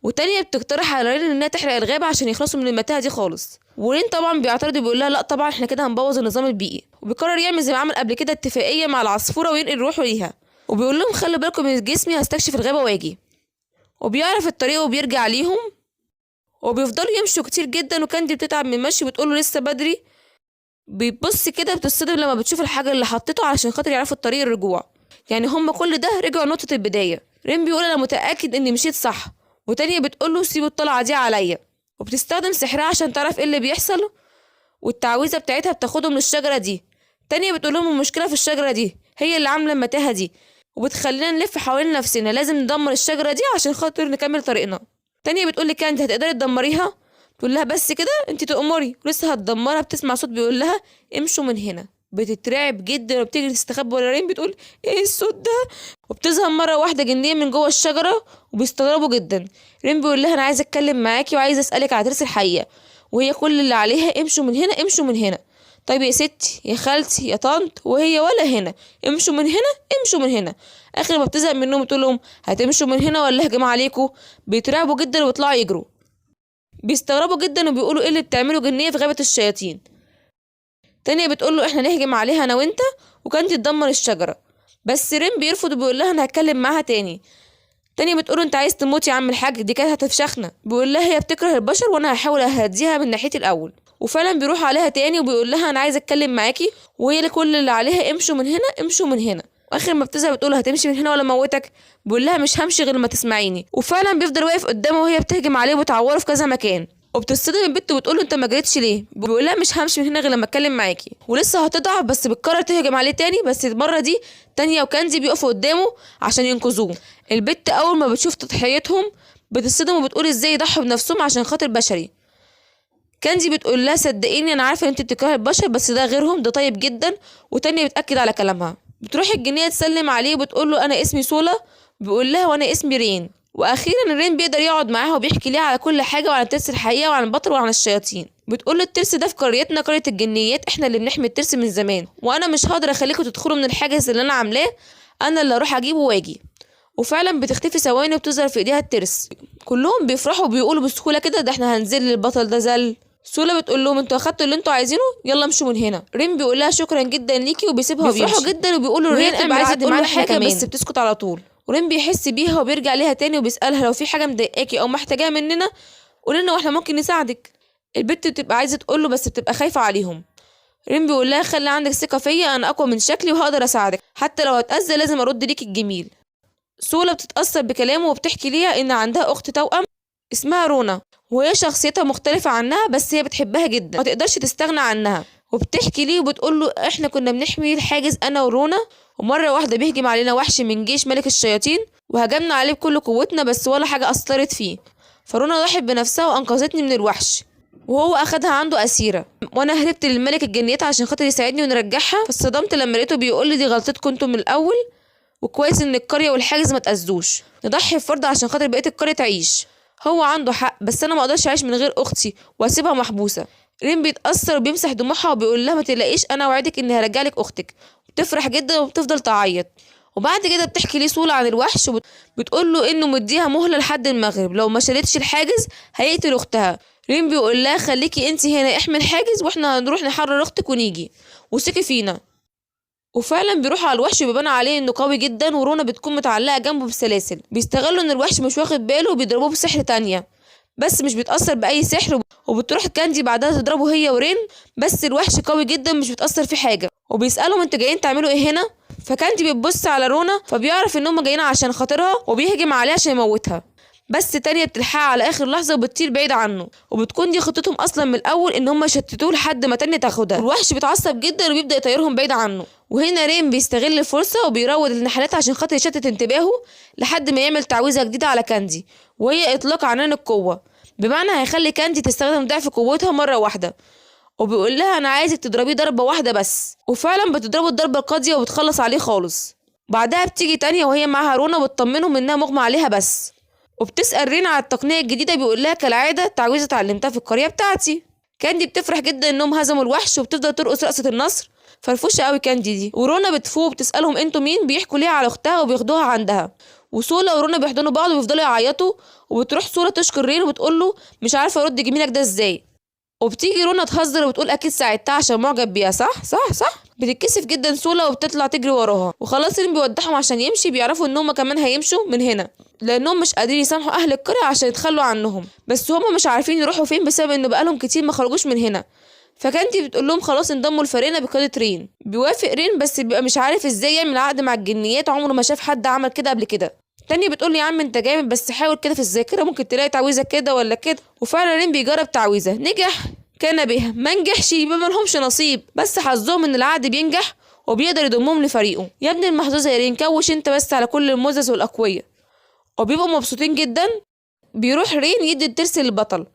[SPEAKER 1] وتانية بتقترح على رين انها تحرق الغابة عشان يخلصوا من المتاهة دي خالص. ورين طبعا بيعترض وبيقول لها لا طبعا احنا كده هنبوظ النظام البيئي. وبيقرر يعمل زي ما عمل قبل كده اتفاقية مع العصفورة وينقل روحه ليها. وبيقول لهم خلي بالكم من جسمي هستكشف الغابة واجي. وبيعرف الطريق وبيرجع ليهم، وبيفضلوا يمشوا كتير جدا وكاندي بتتعب من المشي بتقول له لسه بدري. بيبص كده بتصدم لما بتشوف الحاجة اللي حطته علشان خاطر يعرفوا الطريق الرجوع، يعني هم كل ده رجعوا نقطة البداية. رين بيقول انا متأكد اني مشيت صح، وتانية بتقوله سيب الطلعة دي عليا، وبتستخدم سحرها عشان تعرف ايه اللي بيحصل، والتعويذة بتاعتها بتاخدهم للشجرة دي. تانية بتقولهم المشكلة في الشجرة دي، هي اللي عاملة المتاهة دي، وبتخلينا نلف حوالين نفسنا، لازم ندمر الشجرة دي عشان خاطر نكمل طريقنا. تانية بتقول لكاندي هتقدري تدمريها؟ تقول لها بس كده انت تأمري، ولسه هتدمرها بتسمع صوت بيقول لها امشوا من هنا. بتترعب جدا وبتجري تستخبى ورا رين، بتقول ايه الصوت ده؟ وبتظهر مرة واحدة جنية من جوه الشجرة وبيستغربوا جدا. رين بيقول لها انا عايزة اتكلم معاكي وعايزة اسألك على ترس الحقيقة، وهي كل اللي عليها امشوا من هنا امشوا من هنا. طيب يا ستي يا خالتي يا طنط، وهي ولا هنا، امشوا من هنا امشوا من هنا. اخر ما بتزهق منهم تقول لهم هتمشوا من هنا ولا هجم عليكم؟ بيترعبوا جدا وبيطلعوا يجروا، بيستغربوا جدا وبيقولوا ايه اللي بتعمله جنية في غابة الشياطين. تانية بتقول له احنا نهجم عليها انا وانت وكانت تدمر الشجرة، بس رين بيرفض وبيقول لها انا هتكلم معاها تاني. تانية بتقول له انت عايز تموت يا عم الحاج، دي كانت هتفشخنا. بيقول لها هي بتكره البشر وانا هحاول اهديها من ناحيتي الاول. وفعلا بيروح عليها تاني وبيقول لها انا عايز اتكلم معاكي، وهي كل اللي عليها امشوا من هنا امشوا من هنا. واخر ما بتزهق بتقول هتمشي من هنا ولا موتك؟ بيقول لها مش همشي غير ما تسمعيني. وفعلا بيفضل واقف قدامه وهي بتهجم عليه وبتعوره في كذا مكان، وبتصدم البت وبتقول له انت ما جريتش ليه؟ بيقول لها مش همشي من هنا غير لما اتكلم معاكي. ولسه هتضعف بس بتقرر تهجم عليه تاني، بس المره دي تانية وكنزي بيقفوا قدامه عشان ينقذوه. البت اول ما بتشوف تضحيتهم بتصدم وبتقول ازاي يضحوا بنفسهم عشان خاطر بشري. كنزي بتقول لها صدقيني انا عارفه ان انت بتكرهي البشر بس ده غيرهم، ده طيب جدا. وتانية بتاكد على كلامها. بتروح الجنيه تسلم عليه وبتقول له انا اسمي سولا. بيقول لها وانا اسمي رين. واخيرا رين بيقدر يقعد معاها وبيحكي ليها على كل حاجه وعن الترس الحقيقه وعن البطل وعن الشياطين. بتقول له الترس ده في قريتنا، قريه الجنيات، احنا اللي بنحمي الترس من زمان، وانا مش هقدر اخليكم تدخلوا من الحاجز اللي انا عاملاه، انا اللي اروح اجيبه واجي. وفعلا بتختفي ثواني وبتظهر في ايديها الترس. كلهم بيفرحوا وبيقولوا بسهوله كده ده احنا هنزل للبطل ده زل. سولا بتقول لهم انتوا اخدتوا اللي انتوا عايزينه، يلا امشوا من هنا. رين بيقول لها شكرا جدا ليكي وبيسيبها وبيمشي. بيفرحوا جدا وبيقولوا رين عايزه تقول له حاجه بس بتسكت على طول. ورين بيحس بيها وبيرجع ليها تاني وبيسالها لو في حاجه مضايقاكي او محتاجاها مننا قولي لنا واحنا ممكن نساعدك. البت بتبقى عايزه تقول له بس بتبقى خايفه عليهم. رين بيقول لها خلي عندك ثقه فيا، انا اقوى من شكلي وهقدر اساعدك، حتى لو هتأذى لازم ارد ليك الجميل. سولا بتتأثر بكلامه وبتحكي ليها ان عندها اخت توأم اسمها رونا، وهي شخصيتها مختلفة عنها بس هي بتحبها جدا ما تقدرش تستغنى عنها. وبتحكي ليه وبتقول له احنا كنا بنحمي الحاجز انا ورونا، ومرة واحدة بيهجم علينا وحش من جيش ملك الشياطين وهجمنا عليه بكل قوتنا بس ولا حاجة أثرت فيه، فرونا ضحت بنفسها وأنقذتني من الوحش وهو أخدها عنده أسيرة، وأنا هربت للملك الجنيات عشان خاطر يساعدني ونرجعها. فاتصدمت لما لقيته بيقول لي دي غلطتكم انتم من الأول، وكويس ان القرية والحاجز ما تأذوش، نضحي بفرد عشان خاطر بقية القرية تعيش. هو عنده حق بس انا ما اقدرش اعيش من غير اختي واسيبها محبوسه. رين بيتاثر وبيمسح دموعها وبيقول لها ما تقلقيش انا وعدك اني هرجع لك اختك. بتفرح جدا وبتفضل تعيط. وبعد كده بتحكي ليه سولا عن الوحش وبتقول له انه مديها مهله لحد المغرب، لو ما شالتش الحاجز هيقتل اختها. رين بيقول لها خليكي انت هنا احمي الحاجز واحنا هنروح نحرر اختك ونيجي وثقي فينا. وفعلا بيروح على الوحش وبيبان عليه انه قوي جدا، ورونا بتكون متعلقه جنبه بسلاسل. بيستغلوا ان الوحش مش واخد باله وبيضربوه بسحر تانية بس مش بيتأثر بأي سحر. وبتروح كاندي بعدها تضربه هي ورين بس الوحش قوي جدا مش بيتأثر فيه حاجة. وبيسألهم انتوا جايين تعملوا ايه هنا؟ فكاندي بتبص على رونا فبيعرف انهم جايين عشان خاطرها وبيهجم عليها عشان يموتها، بس تانية بتلحقها على اخر لحظة وبتطير بعيد عنه. وبتكون دي خطتهم اصلا من الاول ان هم يشتتوه لحد ما تانية تاخدها. والوحش بيتعصب جدا وبيبدأ يطيرهم بعيد عنه. وهنا رين بيستغل الفرصة وبيروض النحلات عشان خاطر يشتت انتباهه لحد ما يعمل تعويذة جديدة على كاندي، وهي اطلاق عنان القوة، بمعنى هيخلي كاندي تستخدم ضعف قوتها مرة واحدة. وبيقول لها انا عايزك تضربيه ضربة واحدة بس، وفعلا بتضربه الضربة القاضية وبتخلص عليه خالص. بعدها بتيجي تانية وهي معاها رونا وبتطمنهم انها مغمى عليها بس. وبتسأل رين على التقنية الجديدة، بيقول لها كالعادة تعويذة اتعلمتها في القرية بتاعتي. كاندي بتفرح جدا انهم هزموا الوحش وبتفضل ترقص رقصة النصر، فرفوشة قوي كاندي دي. ورونا بتفوق وبتسألهم انتوا مين، بيحكوا ليها على اختها وبياخدوها عندها. وسولا ورونا بيحضنوا بعض وبيفضلوا يعيطوا. وبتروح سولا تشكر رين وبتقول له مش عارفة ارد جميلك ده ازاي. وبتيجي رونا تهزر وبتقول اكيد ساعدتها عشان معجب بيها، صح صح صح. بتتكسف جدا سولا وبتطلع تجري وراها. وخلاص رين بيودعهم عشان يمشي، بيعرفوا ان هما كمان هيمشوا من هنا لانهم مش قادرين يسامحوا اهل القرية عشان يتخلوا عنهم، بس هما مش عارفين يروحوا فين بسبب انه بقالهم كتير ما خرجوش من هنا. فكانتي بتقول لهم خلاص انضموا لفريقنا بقيادة رين. بيوافق رين بس بيبقى مش عارف ازاي يعمل عقد مع الجنيات، عمره ما شاف حد عمل كده قبل كده. تانية بتقول له يا عم انت جامد بس حاول كده في الذاكره ممكن تلاقي تعويذه كده ولا كده. وفعلا رين بيجرب تعويذه، نجح كان بها، ما نجحش يبقى ملهمش نصيب، بس حظهم ان العقد بينجح وبيقدر يضمهم لفريقه. يا ابن المحظوظه يا رين كوش انت بس على كل المزز والاقوياء. وبيبقوا مبسوطين جدا. بيروح رين يدي الترس للبطل،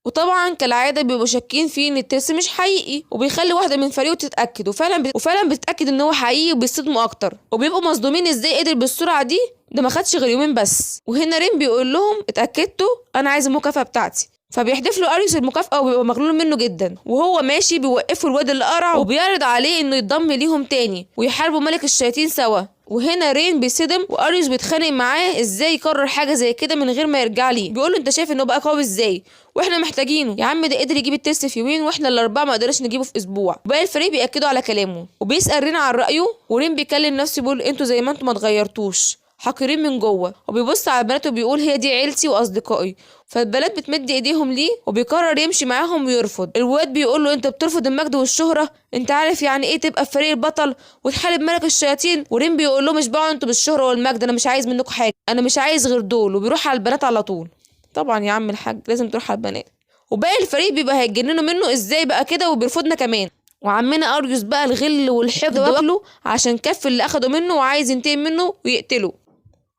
[SPEAKER 1] وطبعا كالعاده بيبقوا شاكين فيه ان الترس مش حقيقي، وبيخلي واحده من فريقه تتاكد، وفعلا بتتاكد ان هو حقيقي وبيصدموا اكتر، وبيبقوا مصدومين ازاي قدر بالسرعه دي، ده ما خدش غير يومين بس. وهنا رين بيقول لهم اتاكدتوا انا عايز المكافاه بتاعتي. فبيحدف له اريوس المكافاه وبيبقى مغلول منه جدا. وهو ماشي بيوقفوا الواد اللي قرع وبيعرض عليه انه يتضم ليهم تاني ويحاربوا ملك الشياطين سوا. وهنا رين بيصدم واريوس بيتخانق معاه ازاي يقرر حاجه زي كده من غير ما يرجع ليه. بيقول له انت شايف انه بقى قوي ازاي واحنا محتاجينه؟ يا عم ده قدر يجيب التست في يومين واحنا الاربعه ما قدرناش نجيبه في اسبوع. وباقي الفريق بياكدوا على كلامه. وبيسال رين عن رايه، ورين بيكلم نفسه بيقول انتوا زي ما انتوا ما اتغيرتوش، حقيرين من جوه. وبيبص على البنات وبيقول هي دي عيلتي واصدقائي. فالبنات بتمد ايديهم ليه وبيقرر يمشي معاهم ويرفض. الواد بيقول له انت بترفض المجد والشهره؟ انت عارف يعني ايه تبقى في فريق البطل وتحارب ملك الشياطين؟ ورين بيقول له مش بقى انتوا بالشهره والمجد، انا مش عايز منكم حاجه، انا مش عايز غير دول. وبيروح على البنات على طول. طبعا يا عم الحاج لازم تروح على البنات. وباقي الفريق بيبقى هيتجننوا منه ازاي بقى كده وبيرفضنا كمان. وعمنا اريوس بقى الغل والحقد واكله عشان كف اللي اخده منه وعايز ينتقم منه ويقتله.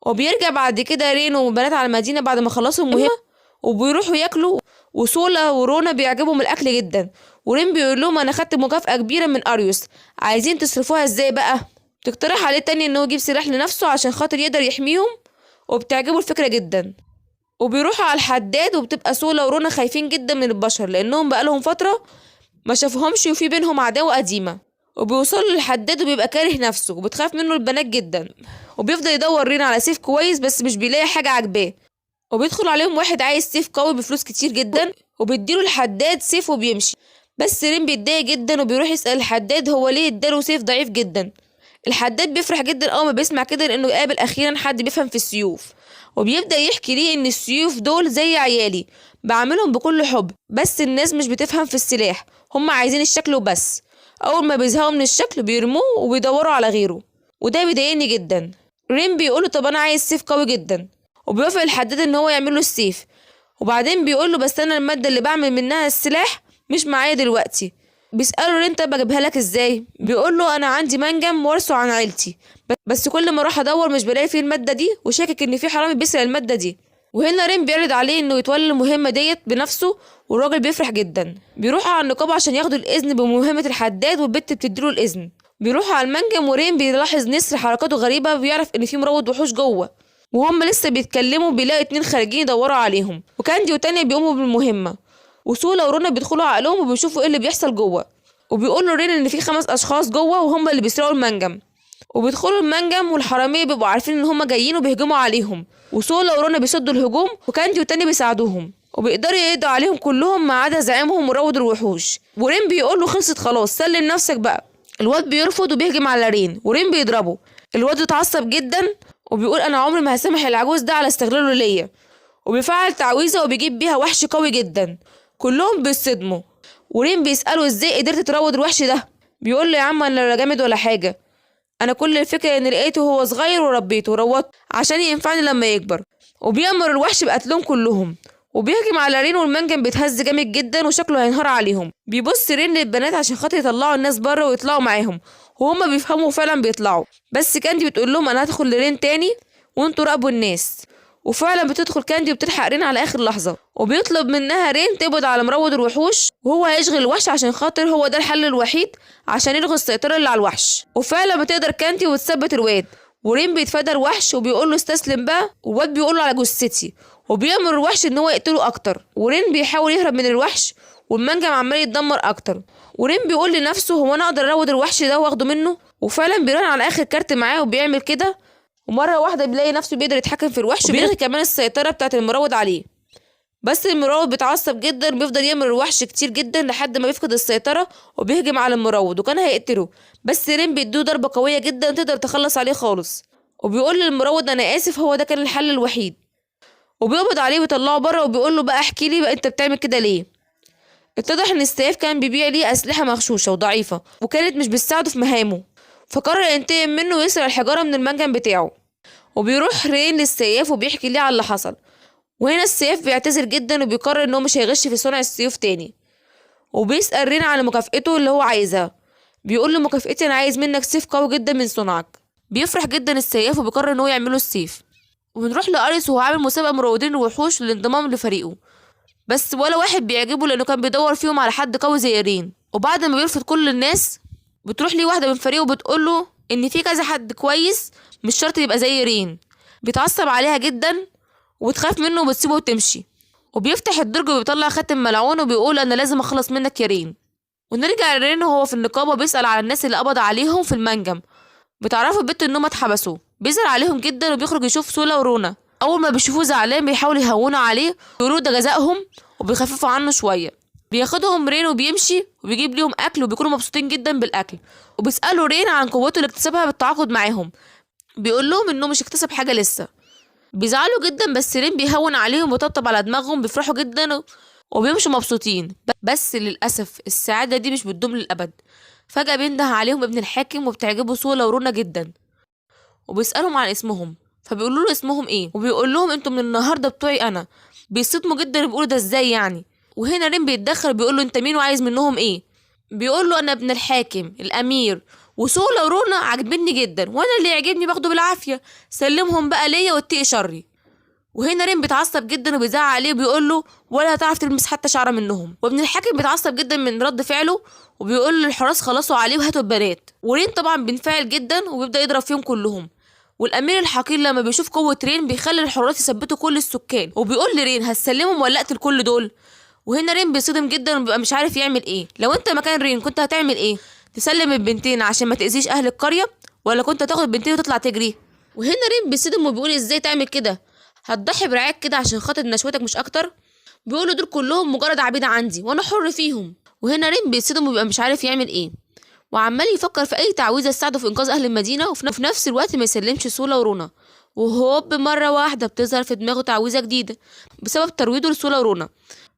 [SPEAKER 1] وبيرجع بعد كده رين وبنات على المدينة بعد ما خلصوا المهمة وبيروحوا ياكلوا. وسولا ورونا بيعجبهم الأكل جدا. ورين بيقول لهم أنا خدت مكافأة كبيرة من أريوس، عايزين تصرفوها ازاي بقى؟ تقترح عليه تاني إنه يجيب سلاح لنفسه عشان خاطر يقدر يحميهم، وبتعجبه الفكرة جدا. وبيروحوا على الحداد وبتبقى سولا ورونا خايفين جدا من البشر لأنهم بقالهم فترة ما شافوهمش وفي بينهم عداوة قديمة. وبيوصلوا للحداد وبيبقى كاره نفسه وبتخاف منه البنات جدا. وبيفضل يدور رين على سيف كويس بس مش بيلاقي حاجة عاجباه. وبيدخل عليهم واحد عايز سيف قوي بفلوس كتير جدا وبيديله الحداد سيف وبيمشي. بس رين بيتضايق جدا وبيروح يسأل الحداد هو ليه اداله سيف ضعيف جدا. الحداد بيفرح جدا اول ما بيسمع كده لانه يقابل اخيرا حد بيفهم في السيوف. وبيبدأ يحكي ليه ان السيوف دول زي عيالي، بعملهم بكل حب، بس الناس مش بتفهم في السلاح، هم عايزين الشكل وبس. اول ما بيزهقوا من الشكل بيرموه وبيدوروا على غيره، وده بيضايقني جدا. رين بيقوله طب انا عايز سيف قوي جدا، وبيوافق الحداد ان هو يعمل له السيف. وبعدين بيقوله بس انا المادة اللي بعمل منها السلاح مش معايا دلوقتي. بيسأله رين طب اجيبها لك ازاي؟ بيقوله انا عندي منجم وارثه عن عيلتي، بس كل ما اروح ادور مش بلاقي فيه المادة دي، وشاكك ان في حرامي بيسرق المادة دي. وهنا رين بيعرض عليه انه يتولى المهمة ديت بنفسه، والراجل بيفرح جدا. بيروحوا على النقابة عشان ياخدوا الاذن بمهمة الحداد والبت بتديله الاذن. بيروحوا على المنجم ورين بيلاحظ نسر حركاته غريبة وبيعرف ان في مروض وحوش جوه. وهم لسه بيتكلموا بيلاقي اتنين خارجين يدوروا عليهم، وكاندي وتانية بيقوموا بالمهمة. وسولا ورونا بيدخلوا عقلهم وبيشوفوا ايه اللي بيحصل جوه. وبيقولوا رين ان في 5 اشخاص جوه وهم اللي بيسرقوا المنجم. وبيدخلوا المنجم والحرامية بيبقوا عارفين ان هم جايين وبيهجموا عليهم. وسولا ورونا بيصدوا الهجوم وكاندي وتاني بيساعدوهم، وبيقدروا يقضوا عليهم كلهم ما عدا زعيمهم مروض الوحوش. ورين بيقول له خلصت خلاص سلم نفسك بقى. الواد بيرفض وبيهجم على رين ورين بيضربه. الواد اتعصب جدا وبيقول انا عمري ما هسامح العجوز ده على استغلاله ليا. وبيفعل تعويذه وبيجيب بيها وحش قوي جدا. كلهم بيصدموا. ورين بيسأله ازاي قدرت تروض الوحش ده؟ بيقول له يا عم انا لا جامد ولا حاجه، انا كل الفكره ان لقيته وهو صغير وربيته وروضته عشان ينفعني لما يكبر. وبيأمر الوحش بقتلهم كلهم. وبيهجم على رين والمنجم بيتهز جامد جدا وشكله هينهار عليهم. بيبص رين للبنات عشان خاطر يطلعوا الناس بره ويطلعوا معاهم، وهما بيفهموا فعلا بيطلعوا. بس كاندي بتقول لهم انا هدخل لرين تاني وانتوا راقبوا الناس. وفعلا بتدخل كاندي وبتلحق رين على اخر لحظه، وبيطلب منها رين تقبض على مروض الوحوش وهو هيشغل الوحش عشان خاطر هو ده الحل الوحيد عشان يلغي السيطره اللي على الوحش. وفعلا بتقدر كاندي وتثبت الواد. ورين بيتفادى الوحش وبيقول له استسلم بقى، والواد بيقول له على جثتي، وبيأمر الوحش ان هو يقتله اكتر. ورين بيحاول يهرب من الوحش والمنجم عمال يتدمر اكتر. ورين بيقول لنفسه هو انا اقدر اروض الوحش ده واخده منه؟ وفعلا بيرن على اخر كارت معاه وبيعمل كده، ومره واحده بيلاقي نفسه بيقدر يتحكم في الوحش وبيلغي كمان السيطره بتاعه المروض عليه. بس المروض بيتعصب جدا بيفضل يأمر الوحش كتير جدا لحد ما بيفقد السيطره وبيهجم على المروض وكان هيقتله. بس رين بيديه ضربه قويه جدا تقدر تخلص عليه خالص، وبيقول للمروض انا اسف هو ده كان الحل الوحيد. وبيقبض عليه ويطلعه بره وبيقول له بقى احكي لي بقى انت بتعمل كده ليه؟ اتضح ان السيف كان بيبيع ليه اسلحه مغشوشه وضعيفه وكانت مش بتساعده في مهامه، فقرر ينتقم منه ويسرق الحجاره من المنجم بتاعه. وبيروح رين للسياف وبيحكي ليه على اللي حصل. وهنا السياف بيعتذر جدا وبيقرر ان هو مش هيغش في صنع السيوف تاني. وبيسأل رين على مكافئته اللي هو عايزها. بيقول له مكافئتي انا عايز منك سيف قوي جدا من صنعك. بيفرح جدا السياف وبيقرر ان هو يعمله السيف. وبنروح لأريس وهو عامل مسابقة مروضين الوحوش للانضمام لفريقه، بس ولا واحد بيعجبه لانه كان بيدور فيهم على حد قوي زي رين. وبعد ما بيرفض كل الناس بتروح ليه واحدة من فريقه وبتقوله ان في كذا حد كويس مش شرط يبقى زي رين. بيتعصب عليها جدا وبتخاف منه وبتسيبه وتمشي. وبيفتح الدرج وبيطلع خاتم ملعون وبيقول انا لازم اخلص منك يا رين. ونرجع لرين وهو في النقابة بيسأل على الناس اللي قبض عليهم في المنجم. بتعرفوا البت انهم اتحبسوا. بيزعل عليهم جدا وبيخرج يشوف سولا ورونا. اول ما بيشوفوه زعلان بيحاولوا يهونوا عليه ويقولوا ده جزائهم وبيخففوا عنه شويه. بياخدهم رين وبيمشي وبيجيب ليهم اكل وبيكونوا مبسوطين جدا بالاكل. وبيسالوا رين عن قوته اللي اكتسبها بالتعاقد معاهم. بيقول لهم انه مش اكتسب حاجه لسه. بيزعلوا جدا بس رين بيهون عليهم ويطبطب على دماغهم. بيفرحوا جدا وبيمشوا مبسوطين. بس للاسف السعاده دي مش بتدوم للابد. فجاه بينده عليهم ابن الحاكم وبتعجبه سولا ورونا جدا وبيسالهم عن اسمهم. فبيقولوا له اسمهم ايه وبيقول لهم انتوا من النهارده بتوعي انا. بيصدموا جدا وبيقولوا ده ازاي يعني. وهنا رين بيتدخل بيقول له انت مين وعايز منهم ايه. بيقول له انا ابن الحاكم الامير وسولا ورونا عاجبني جدا وانا اللي يعجبني باخده بالعافيه. سلمهم بقى ليا واتقي شري. وهنا رين بيتعصب جدا وبيزعق عليه وبيقول له ولا هتعرف تلمس حتى شعره منهم. وابن الحاكم بيتعصب جدا من رد فعله وبيقول للحراس خلصوا عليه وهاتوا البنات. ورين طبعا بينفعل جدا وبيبدا يضرب فيهم كلهم. والامير الحقير لما بيشوف قوه رين بيخلي الحراس يثبتوا كل السكان وبيقول لرين هتسلمهم ولا اقتل كل دول. وهنا رين بيصدم جدا وبيبقى مش عارف يعمل ايه. لو انت مكان رين كنت هتعمل ايه؟ تسلم البنتين عشان ما تاذيش اهل القريه ولا كنت هتاخد البنتين وتطلع تجري؟ وهنا رين بيصدم وبيقول ازاي تعمل كده؟ هتضحي برعاك كده عشان خاطر نشوتك مش اكتر؟ بيقولوا دول كلهم مجرد عبيد عندي وانا حر فيهم. وهنا رين بيصدم وبيبقى مش عارف يعمل ايه وعمال يفكر في اي تعويذه تساعده في انقاذ اهل المدينه وفي نفس الوقت ما يسلمش سولا ورونا. وهوب مره واحده بتظهر في دماغه تعويذه جديده بسبب ترويضه لسولا ورونا.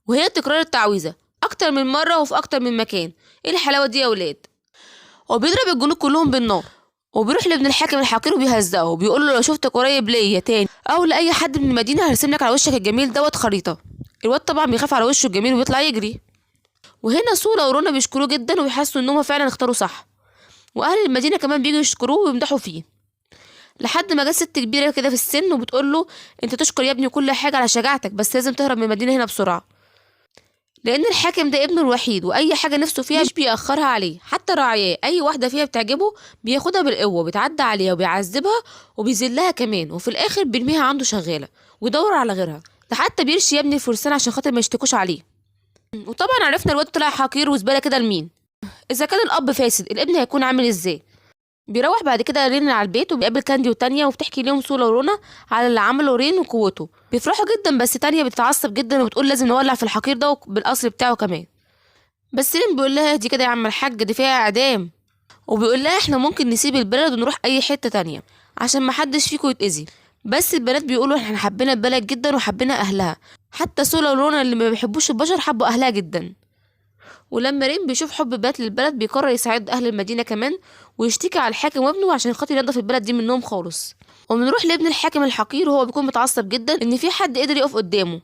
[SPEAKER 1] وهي تكرار التعويذه اكتر من مره وفي اكتر من مكان. ايه الحلاوه دي يا ولاد؟ وبيضرب الجنود كلهم بالنار. وبيروح لابن الحاكم الحقير وبيهزقه وبيقول له لو شفتك قريب ليا تاني او لاي حد من المدينه هرسم لك على وشك الجميل دوت خريطه. الواد طبعا بيخاف على وشه الجميل وبيطلع يجري. وهنا سولا ورونا بيشكروه جدا وبيحسوا انهم فعلا اختاروا صح. واهل المدينه كمان بيجوا يشكروه ويمدحوا فيه. لحد ما جت ست كبيره كده في السن وبتقول له انت تشكر يا ابني كل حاجه على شجاعتك بس لازم تهرب من المدينه هنا بسرعه. لان الحاكم ده ابنه الوحيد واي حاجه نفسه فيها مش بيأخرها عليه. حتى راعياه اي واحده فيها بتعجبه بياخدها بالقوه بيتعدى عليها وبيعذبها وبيذلها كمان وفي الاخر بيرميها عنده شغاله ويدور على غيرها. ده حتى بيرشي يا ابني الفرسان عشان خاطر ما يشتكوش عليه. وطبعا عرفنا الواد طلع حقير وزباله كده لمين. اذا كان الاب فاسد الابن هيكون عامل ازاي؟ بيروح بعد كده رين على البيت وبيقابل كاندي وتانيا وبتحكي لهم سولا ورونا على اللي عمله رين وقوته. بيفرحوا جدا بس تانيا بتتعصب جدا وبتقول لازم نولع في الحقير ده بالقصر بتاعه كمان. بس رين بيقول لها دي كده يا عم الحاج دي فيها اعدام. وبيقول لها احنا ممكن نسيب البلد ونروح اي حته تانية عشان محدش فيكم يتاذي. بس البنات بيقولوا احنا حبينا البلد جدا وحبينا اهلها. حتى سولا ورونا اللي ما بيحبوش البشر حبوا اهلها جدا. ولما رين بيشوف حب بات للبلد بيقرر يساعد اهل المدينه كمان ويشتكي على الحاكم وابنه عشان خاطر ينضف البلد دي منهم خالص. وبنروح لابن الحاكم الحقير وهو بيكون متعصب جدا ان في حد قدر يقف قدامه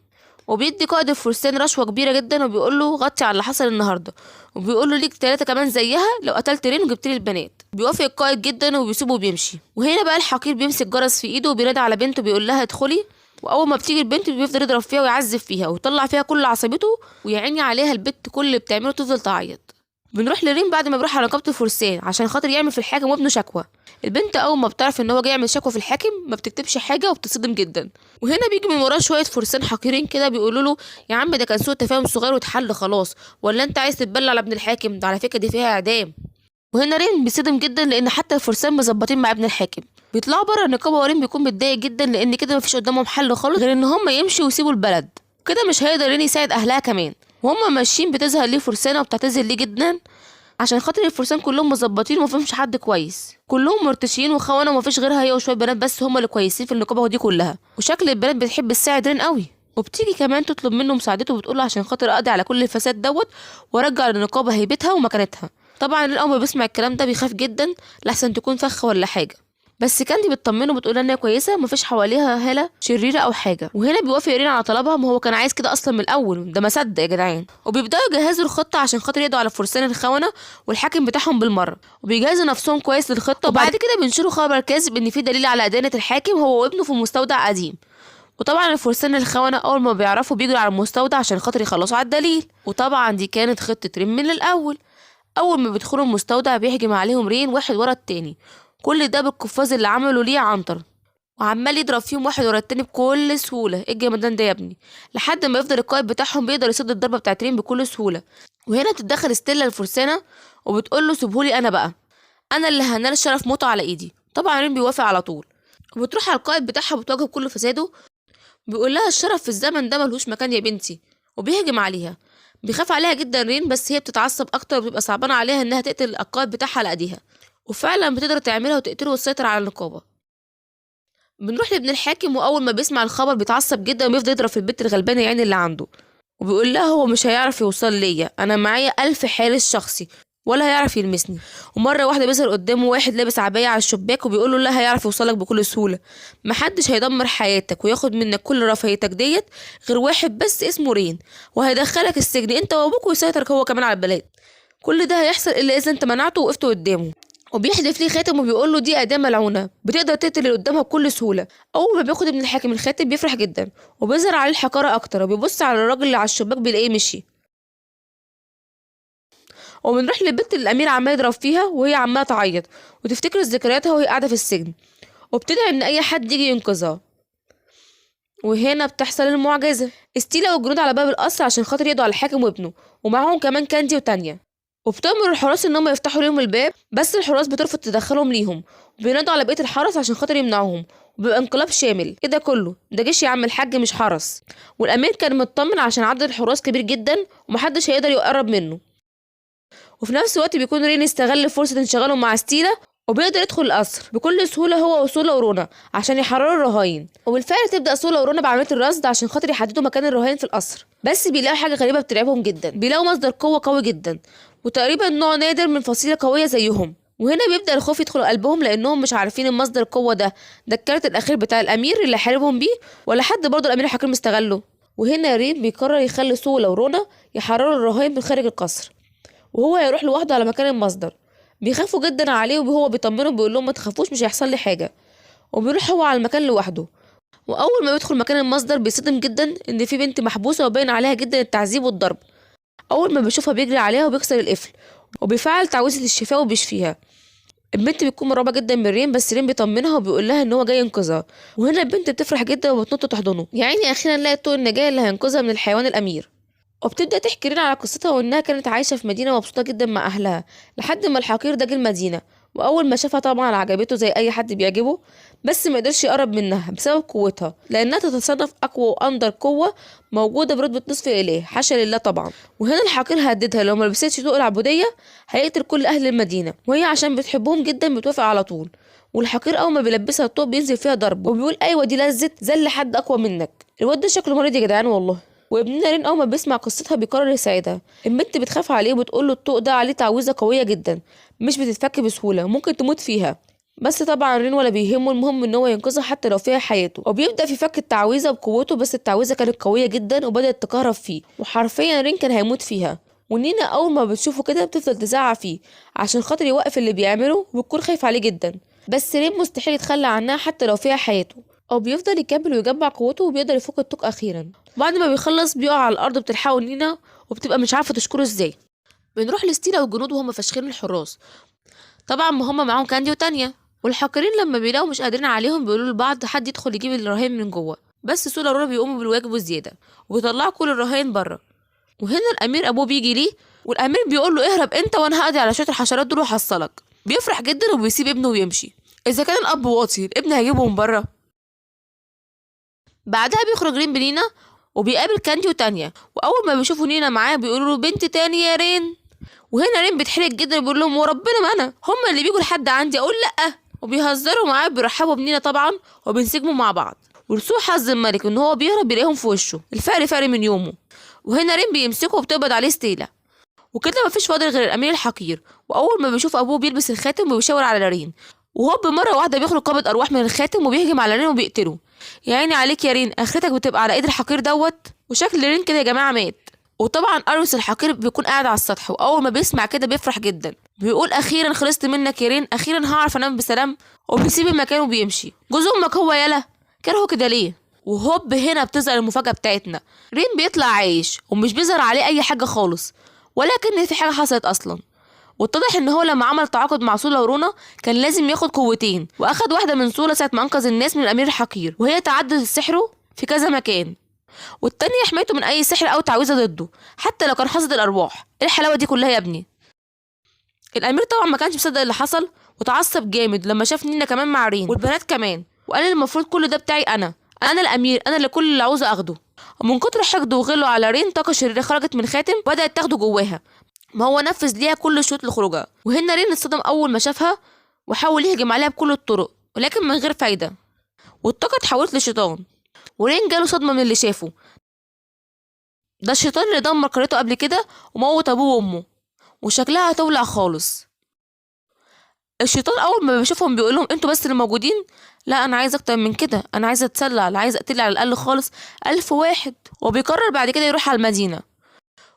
[SPEAKER 1] وبيدي قائد الفرسان رشوه كبيره جدا وبيقول له غطي على اللي حصل النهارده وبيقول له ليك 3 كمان زيها لو قتلت رين وجبت لي البنات. بيوافق القائد جدا وبيسيبه وبيمشي. وهنا بقى الحقير بيمسك جرس في ايده وبينادي على بنته بيقول لها ادخلي. واول ما بتيجي البنت بيفضل يضرب فيها ويعذب فيها ويطلع فيها كل عصبيته ويعيني عليها البت كل اللي بتعمله تفضل تعيط. بنروح لرين بعد ما بيروح على نقابه الفرسان عشان خاطر يعمل في الحاكم وابنه شكوى. البنت اول ما بتعرف ان هو جاي يعمل شكوى في الحاكم ما بتكتبش حاجه وبتصدم جدا. وهنا بيجي من وراه شويه فرسان حقيرين كده بيقولوا له يا عم ده كان سوء تفاهم صغير واتحل خلاص ولا انت عايز تتبلى على ابن الحاكم ده على فكره دي فيها اعدام. وهنا رين بيصدم جدا لان حتى الفرسان مظبطين مع ابن الحاكم. بيطلعوا بره النقابه ورين بيكون متضايق جدا لان كده مفيش قدامهم حل خالص غير ان هم يمشوا ويسيبوا البلد. كده مش هيقدر رين يساعد اهلها كمان. وهم ماشيين بتظهر ليه فرسانه وبتعتذر ليه جدا عشان خاطر الفرسان كلهم مظبطين ومفهمش حد كويس. كلهم مرتشيين وخونه ومفيش غيرها هي وشويه بنات بس هم اللي كويسين في النقابه دي كلها. وشكل البنات بتحب تساعد رين قوي وبتيجي كمان تطلب منه مساعدته وبتقول له عشان خاطر اقضي على كل الفساد دوت وارجع للنقابه هيبتها ومكانتها. طبعا رين اول ما بيسمع الكلام ده بيخاف جدا لحسن تكون فخ ولا حاجه. بس كاندي بتطمنه وبتقول انها كويسه مفيش حواليها هاله شريره او حاجه. وهنا بيوافق رين على طلبها، ما هو كان عايز كده اصلا من الاول، ده ما صدق يا جدعان. وبيبداوا يجهزوا الخطه عشان خاطر يقضوا على فرسان الخونه والحاكم بتاعهم بالمره، وبيجهزوا نفسهم كويس للخطه. وبعد كده بينشروا خبر كاذب ان في دليل على ادانه الحاكم هو وابنه في مستودع قديم. وطبعا الفرسان الخونه اول ما بيعرفوا بيجروا على المستودع عشان خاطر يخلصوا على الدليل. وطبعا دي كانت خطه رين من الاول. اول ما بيدخلوا المستودع بيهجم عليهم رين واحد ورا التاني، كل ده بالقفاز اللي عمله ليه عنتر، وعمال يضرب فيهم واحد ورا التاني بكل سهوله. ايه الجمدان ده يا ابني؟ لحد ما يفضل القائد بتاعهم بيقدر يصد الضربه بتاعت رين بكل سهوله. وهنا بتتدخل ستيلا الفرسانه وبتقول له سيبهولي انا بقى، انا اللي هنال شرف موته على ايدي. طبعا رين بيوافق على طول، وبتروح على القائد بتاعها وبتواجه بكل فساده. بيقول لها الشرف في الزمن ده ملهوش مكان يا بنتي، وبيهجم عليها. بيخاف عليها جدا رين، بس هي بتتعصب اكتر وبتبقى صعبانه عليها انها تقتل القائد بتاعها على ايديها، وفعلا بتقدر تعملها وتقتله وتسيطر على النقابه. بنروح لابن الحاكم، واول ما بيسمع الخبر بيتعصب جدا وبيفضل يضرب في البت الغلبانه يعني اللي عنده، وبيقول لها هو مش هيعرف يوصل ليا، انا معايا 1000 حارس شخصي ولا هيعرف يلمسني. ومره واحده بيظهر قدامه واحد لابس عبايه على الشباك وبيقول له لا هيعرف يوصلك بكل سهوله، محدش هيدمر حياتك وياخد منك كل رفاهيتك ديت غير واحد بس اسمه رين، وهيدخلك السجن انت وابوك ويسيطر هو كمان على البلاد. كل ده هيحصل الا اذا انت منعته وقفت قدامه. وبيحدف ليه خاتم وبيقول له دي اداه ملعونه بتقدر تقتل اللي قدامها بكل سهوله. اول ما بياخد ابن الحاكم الخاتم بيفرح جدا وبيظهر عليه الحقاره اكتر، وبيبص على الراجل اللي على الشباك بيلاقيه مشي. وبنروح للبنت اللي الامير عمال يضرب فيها وهي عماله تعيط وتفتكر ذكرياتها وهي قاعده في السجن، وبتدعي ان اي حد يجي ينقذها. وهنا بتحصل المعجزه، ستيلا والجنود على باب القصر عشان خاطر يقضوا على الحاكم وابنه، ومعاهم كمان كاندي وتانيا. وبتأمر الحراس ان هم يفتحوا ليهم الباب، بس الحراس بترفض تدخلهم ليهم، وبينادوا على بقيه الحرس عشان خاطر يمنعوهم، وبيبقى انقلاب شامل. ايه ده كله؟ ده جيش يا عم الحاج مش حرس. والامير كان مطمن عشان عدد الحراس كبير جدا ومحدش هيقدر يقرب منه. وفي نفس الوقت بيكون رين استغل فرصة انشغاله مع ستيلا وبيقدر يدخل القصر بكل سهولة هو وسولا ورونا عشان يحرروا الرهاين. وبالفعل تبدأ سولا ورونا بعملية الرصد عشان خاطر يحددوا مكان الرهاين في القصر، بس بيلاقوا حاجة غريبة بترعبهم جدا، بيلاقوا مصدر قوة قوي جدا وتقريبا نوع نادر من فصيلة قوية زيهم. وهنا بيبدأ الخوف يدخل قلبهم لأنهم مش عارفين المصدر القوة ده الكارت الأخير بتاع الأمير اللي حاربهم بيه، ولا حد برضه الأمير الحكيم استغله. وهنا رين بيقرر يخلي سولا ورونا يحرروا الرهاين من خارج القصر، وهو هيروح لوحده على مكان المصدر. بيخافوا جدا عليه وهو بيطمنه بيقول لهم ما تخافوش مش هيحصل لي حاجه، وبيروح هو على المكان لوحده. واول ما بيدخل مكان المصدر بيصدم جدا ان في بنت محبوسه وباين عليها جدا التعذيب والضرب. اول ما بيشوفها بيجري عليها وبيكسر القفل وبيفعل تعويذه الشفاء وبيشفيها. البنت بتكون مرعوبه جدا من رين، بس رين بيطمنها وبيقول لها ان هو جاي ينقذها. وهنا البنت بتفرح جدا وبتنط تحضنه، يعني اخيرا لقت طوق النجاه اللي هينقذها من الحيوان الامير. وبتبدأ تحكي رين على قصتها وإنها كانت عايشة في مدينة مبسوطة جدا مع أهلها لحد ما الحقير ده جه المدينة. وأول ما شافها طبعا عجبته زي أي حد بيعجبه، بس ما قدرش يقرب منها بسبب قوتها لأنها تتصنف أقوى وأندر قوة موجودة برتبة نصف إله حاشا لله طبعا. وهنا الحقير هددها لو ما لبستش طوق العبودية هيقتل كل أهل المدينة، وهي عشان بتحبهم جدا بتوافق على طول. والحقير أول ما بيلبسها الطوق بينزل فيها ضرب وبيقول أيوة دي لذة ذل حد أقوى منك. الواد ده شكله مريض يا جدعان والله. وابننا رين اول ما بيسمع قصتها بيقرر يساعدها. البنت بتخاف عليه وبتقول له الطوق ده عليه تعويذه قويه جدا مش بتتفك بسهوله، ممكن تموت فيها. بس طبعا رين ولا بيهمه، المهم ان هو ينقذها حتى لو فيها حياته. وبيبدا في فك التعويذه بقوته، بس التعويذه كانت قويه جدا وبدات تكهرب فيه وحرفيا رين كان هيموت فيها. ونينا اول ما بتشوفه كده بتفضل تزعق فيه عشان خاطر يوقف اللي بيعمله، وبتكون خايف عليه جدا، بس رين مستحيل يتخلى عنها حتى لو فيها حياته. او بيفضل يكمل ويجمع قوته وبيقدر يفك الطوق اخيرا. بعد ما بيخلص بيقع على الارض بتلحقه نينا وبتبقى مش عارفه تشكره ازاي. بنروح لستيلا والجنود وهم فاشخين الحراس، طبعا ما هم معاهم كاندي وتانيا. والحاقرين لما بيلاقوا مش قادرين عليهم بيقولوا لبعض حد يدخل يجيب الرهائن من جوه، بس سولا ورونا بيقوموا بالواجب والزياده وبيطلعوا كل الرهائن بره. وهنا الامير ابوه بيجي ليه، والامير بيقول له اهرب انت وانا هقضي على شويه الحشرات دول وهحصلك. بيفرح جدا وبيسيب ابنه ويمشي. اذا كان الاب واطي الابن هيجيبه من بره. بعدها بيخرج رين بنينا وبيقابل كاندي وتانيا، واول ما بيشوفوا نينا معاه بيقولوا له بنت تاني يا رين. وهنا رين بيتحرج جدا وبيقول لهم وربنا ما انا هما اللي بيجوا لحد عندي اقول لا. وبيهزروا معاه بيرحبوا بنينا طبعا وبينسجموا مع بعض. ولسوء حظ الملك ان هو بيهرب بيلاقيهم في وشه الفقر فارق من يومه. وهنا رين بيمسكه وبتقبض عليه ستيلا، وكده مفيش فاضل غير الامير الحقير. واول ما بيشوف ابوه بيلبس الخاتم وبيشاور على رين، وهوب مرة واحدة بيخرج قابض أرواح من الخاتم وبيهجم على رين وبيقتله. يا عيني عليك يا رين، آخرتك بتبقى على إيد الحقير دوت. وشكل رين كده يا جماعة مات. وطبعا أروس الحقير بيكون قاعد على السطح، وأول ما بيسمع كده بيفرح جدا، بيقول أخيرا خلصت منك يا رين، أخيرا هعرف أنام بسلام. وبيسيب المكان وبيمشي. جوز أمك هو يالا كرهه كده ليه؟ وهوب هنا بتظهر المفاجأة بتاعتنا. رين بيطلع عايش ومش بيظهر عليه أي حاجة خالص، ولكن في حاجة حصلت أصلا. واتضح ان هو لما عمل تعاقد مع سولا ورونا كان لازم ياخد قوتين، واخد واحده من سولا ساعه ما انقذ الناس من الامير الحقير، وهي تعدد سحره في كذا مكان، والتانية حمايته من اي سحر او تعويذه ضده حتى لو كان حاصد الارواح. ايه الحلاوه دي كلها يا ابني؟ الامير طبعا ما كانش مصدق اللي حصل، وتعصب جامد لما شاف نينا كمان مع رين والبنات كمان، وقال المفروض كل ده بتاعي انا الامير، انا اللي كل اللي عاوزه اخده. ومن كتر حقده وغله على رين طاقه شريره خرجت من خاتم وبدات تاخده جواها، ما هو نفذ ليها كل الشروط لخروجها. وهنا رين اتصدم اول ما شافها وحاول يهجم عليها بكل الطرق، ولكن من غير فايده، والطاقه اتحولت لشيطان. ورين جاله صدمه من اللي شافه، ده الشيطان اللي دمر قريته قبل كده وموت ابوه وامه، وشكلها هتولع خالص. الشيطان اول ما بيشوفهم بيقول لهم انتوا بس اللي موجودين؟ لا انا عايز اكتر من كده، انا عايز اتسلى، لا عايز اقتل على الاقل خالص 1000 واحد. وبيقرر بعد كده يروح على المدينه.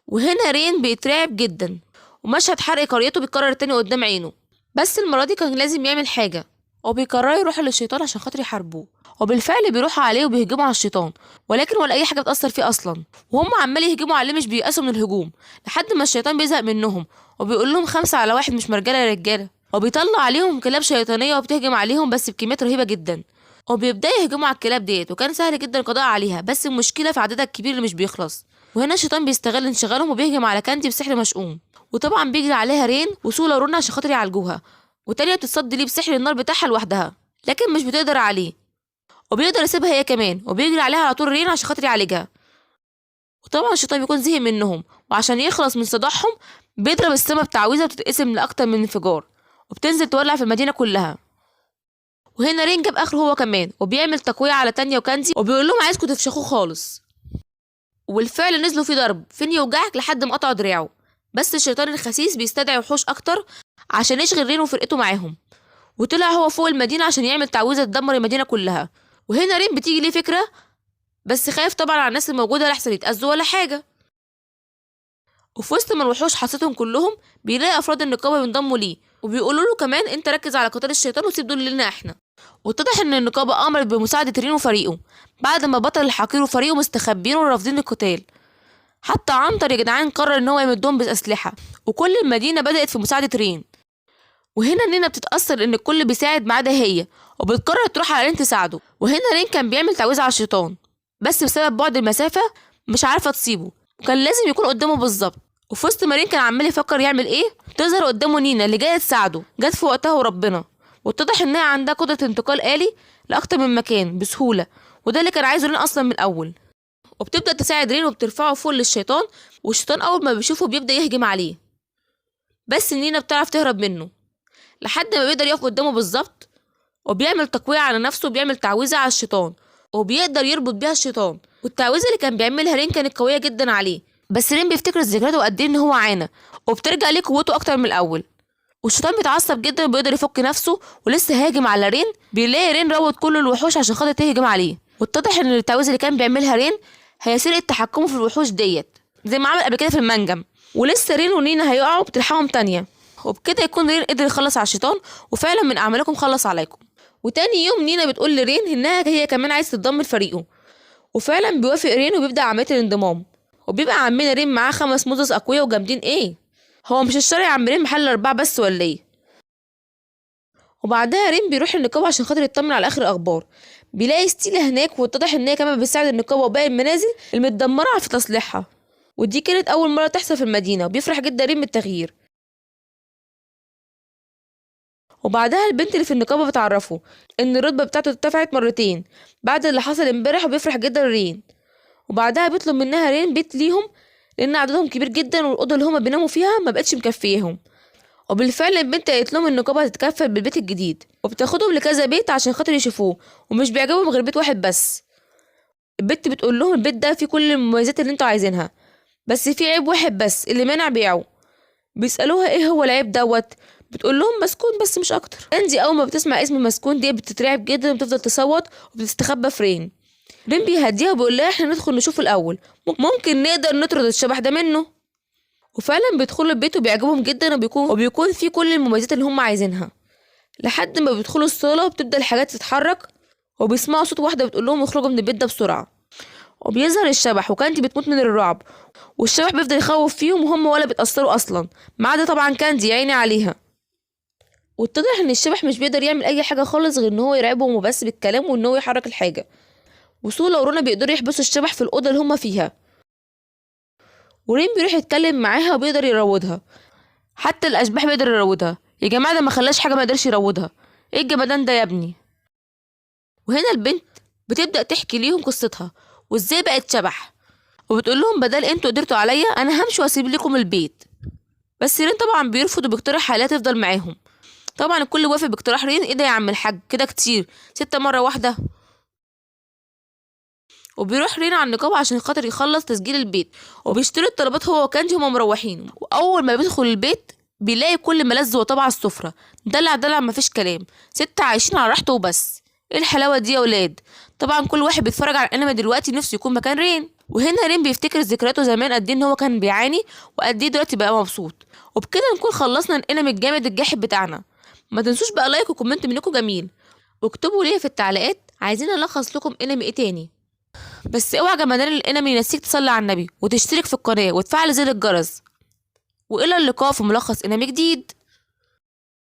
[SPEAKER 1] وهنا رين بيترعب جدا، ومشهد حرق قريته بيتكرر تاني قدام عينه، بس المرة دي كان لازم يعمل حاجة، وبيقرروا يروحوا للشيطان عشان خاطر يحاربوه. وبالفعل بيروحوا عليه وبيهجموا على الشيطان، ولكن ولا اي حاجه بتاثر فيه اصلا، وهم عمال يهجموا عليه مش بييأسوا من الهجوم، لحد ما الشيطان بيزهق منهم وبيقول لهم 5 على 1 مش مرجله يا رجاله، وبيطلع عليهم كلاب شيطانيه وبتهجم عليهم بس بكميات رهيبه جدا، وبيبدأ يهجموا على الكلاب ديت، وكان سهل جدا القضاء عليها، بس المشكله في عددها الكبير اللي مش بيخلص. وهنا الشيطان بيستغل انشغالهم وبيهجم على كاندي بسحر مشؤوم، وطبعا بيجري عليها رين وسولا ورونا عشان خاطر يعالجوها، وتانية بتتصد ليه بسحر النار بتاعها لوحدها، لكن مش بتقدر عليه، وبيقدر يسيبها هي كمان، وبيجري عليها على طول رين عشان خاطر يعالجها. وطبعا الشيطان بيكون زهق منهم، وعشان يخلص من صداعهم بيضرب السما بتعويذه بتتقسم لاكتر من انفجار، وبتنزل تولع في المدينه كلها. وهنا رين جاب اخره هو كمان، وبيعمل تقويه على تانية وكانزي وبيقول لهم عايزكم تفشخوه خالص. وبالفعل نزلوا في ضرب فين يوجعك لحد ما قطعوا دراعه، بس الشيطان الخسيس بيستدعي وحوش اكتر عشان يشغل رين وفرقته معاهم، وطلع هو فوق المدينه عشان يعمل تعويذه تدمر المدينه كلها. وهنا رين بتيجي ليه فكره، بس خايف طبعا على الناس الموجوده لحسن يتاذوا ولا حاجه. وفي وسط ما الوحوش حصتهم كلهم بيلاقي افراد النقابه بينضموا ليه، وبيقولوا له كمان انت ركز على قتال الشيطان وسيب دول لنا احنا. واتضح ان النقابه امرت بمساعده رين وفريقه، بعد ما بطل الحقير وفريقه مستخبين ورافضين القتال. حتى عنتر يا جدعان قرر ان هو يمدهم باسلحه، وكل المدينه بدات في مساعده رين. وهنا نينا بتتاثر ان الكل بيساعد ما عدا هي، وبتقرر تروح على رين تساعده. وهنا رين كان بيعمل تعويذه على الشيطان، بس بسبب بعد المسافه مش عارفه تصيبه، وكان لازم يكون قدامه بالظبط. وفي وسط ما رين كان عمال يفكر يعمل ايه، تظهر قدامه نينا اللي جايه تساعده، جت في وقتها وربنا، واتضح انها عندها قدره انتقال آلي لاكتر من مكان بسهوله، وده اللي كان عايزه رين اصلا من الاول. وبتبدا تساعد رين وبترفعه فوق للشيطان، والشيطان اول ما بيشوفه بيبدا يهجم عليه، بس نينا بتعرف تهرب منه لحد ما بيقدر يقف قدامه بالظبط، وبيعمل تقويه على نفسه وبيعمل تعويذه على الشيطان، وبيقدر يربط بيها الشيطان. والتعويذه اللي كان بيعملها رين كانت قويه جدا عليه، بس رين بيفتكر الذكريات وقد ايه ان هو عانى، وبترجع ليه قوته اكتر من الاول. والشيطان بيتعصب جدا وبيقدر يفك نفسه، ولسه هاجم على رين بيلاقي رين روت كل الوحوش عشان خاطر تهجم عليه. واتضح ان التعويذه اللي كان بيعملها رين هي سرقه تحكمه في الوحوش ديت، زي ما عمل قبل كده في المنجم. ولسه رين ونينا هيقعوا بتلحقهم تانية، وبكده يكون رين قدر يخلص على الشيطان، وفعلا من اعمالكم خلص عليكم. وتاني يوم نينا بتقول لرين انها هي كمان عايز تتضم لفريقه، وفعلا بيوافق رين وبيبدا عمليه الانضمام. وبيبقى عمنا رين معاه 5 موزس اقوياء وجامدين ايه، هو مش الشرع يا عم رين محل 4 بس ولا ايه؟ وبعدها رين بيروح النقابه عشان خاطر يطمن على اخر الاخبار، بيلاقي ستيلا هناك، واتضح ان هي كمان بتساعد النقابه وباقي المنازل المتدمره في تصليحها، ودي كانت اول مره تحصل في المدينه، وبيفرح جدا رين بالتغيير. وبعدها البنت اللي في النقابه بتعرفه ان الرتبه بتاعته ارتفعت مرتين بعد اللي حصل امبارح، وبيفرح جدا رين. وبعدها بيطلب منها رين بيت ليهم لان عددهم كبير جدا، والاوضه اللي هما بيناموا فيها ما بقتش مكفيهم. وبالفعل البنت قالت لهم النقابه هتتكفل بالبيت الجديد، وبتاخدهم لكذا بيت عشان خاطر يشوفوه، ومش بيعجبهم غير بيت واحد بس. البنت بتقول لهم البيت ده فيه كل المميزات اللي انتوا عايزينها، بس فيه عيب واحد بس اللي مانع بيعه. بيسالوها ايه هو العيب دوت، بتقول لهم مسكون بس مش اكتر. كاندي اول ما بتسمع اسم مسكون دي بتترعب جدا وبتفضل تصوت وبتستخبى في رين بيهديها وبيقول لها احنا ندخل نشوف الاول، ممكن نقدر نطرد الشبح ده منه. وفعلا بيدخلوا البيت وبيعجبهم جدا وبيكون فيه كل المميزات اللي هم عايزينها. لحد ما بيدخلوا الصاله وبتبدا الحاجات تتحرك وبيسمعوا صوت واحده بتقول لهم اخرجوا من البيت ده بسرعه. وبيظهر الشبح وكاندي بتموت من الرعب، والشبح بيفضل يخوف فيهم وهم ولا بيتاثروا اصلا، ما عدا طبعا كاندي يا عيني عليها. واتضح ان الشبح مش بيقدر يعمل اي حاجه خالص غير ان هو يرعبهم وبس بالكلام وان هو يحرك الحاجه. وسولا ورونا بيقدروا يحبسوا الشبح في الاوضه اللي هم فيها، ورين بيروح يتكلم معاها وبيقدر يروضها. حتى الاشباح بيقدر يروضها. يا جماعه ده ما خلاش حاجه ما قدرش يروضها، ايه الجمدان ده يا ابني؟ وهنا البنت بتبدا تحكي ليهم قصتها وازاي بقت شبح، وبتقول لهم بدل انتوا قدرتوا عليا انا همشي واسيب لكم البيت. بس رين طبعا بيرفض وبيقترح عليها تفضل معاهم. طبعا الكل وافق باقتراح رين. ايه ده يا عم الحاج كده كتير 6 مرة واحدة. وبيروح رين على النقابة عشان خاطر يخلص تسجيل البيت، وبيشتري الطلبات هو وكانجي هما مروحين. واول ما بيدخل البيت بيلاقي كل ملذ وطبع على السفرة، دلع دلع مفيش كلام، 6 عايشين على راحته وبس. ايه الحلاوة دي يا ولاد؟ طبعا كل واحد بيتفرج على الانمي دلوقتي نفسه يكون مكان رين. وهنا رين بيفتكر ذكرياته زمان قد ايه ان هو كان بيعاني وقد ايه دلوقتي بقى مبسوط. وبكده نكون خلصنا الانمي الجامد الجاحد بتاعنا. ما تنسوش بقى لايك وكومنت منكم جميل، واكتبوا ليا في التعليقات عايزين الخص لكم انمي ايه تاني. بس اوعى جمدان الانمي ينسيك تصلي على النبي وتشترك في القناة وتفعل زر الجرس. والى اللقاء في ملخص انمي جديد.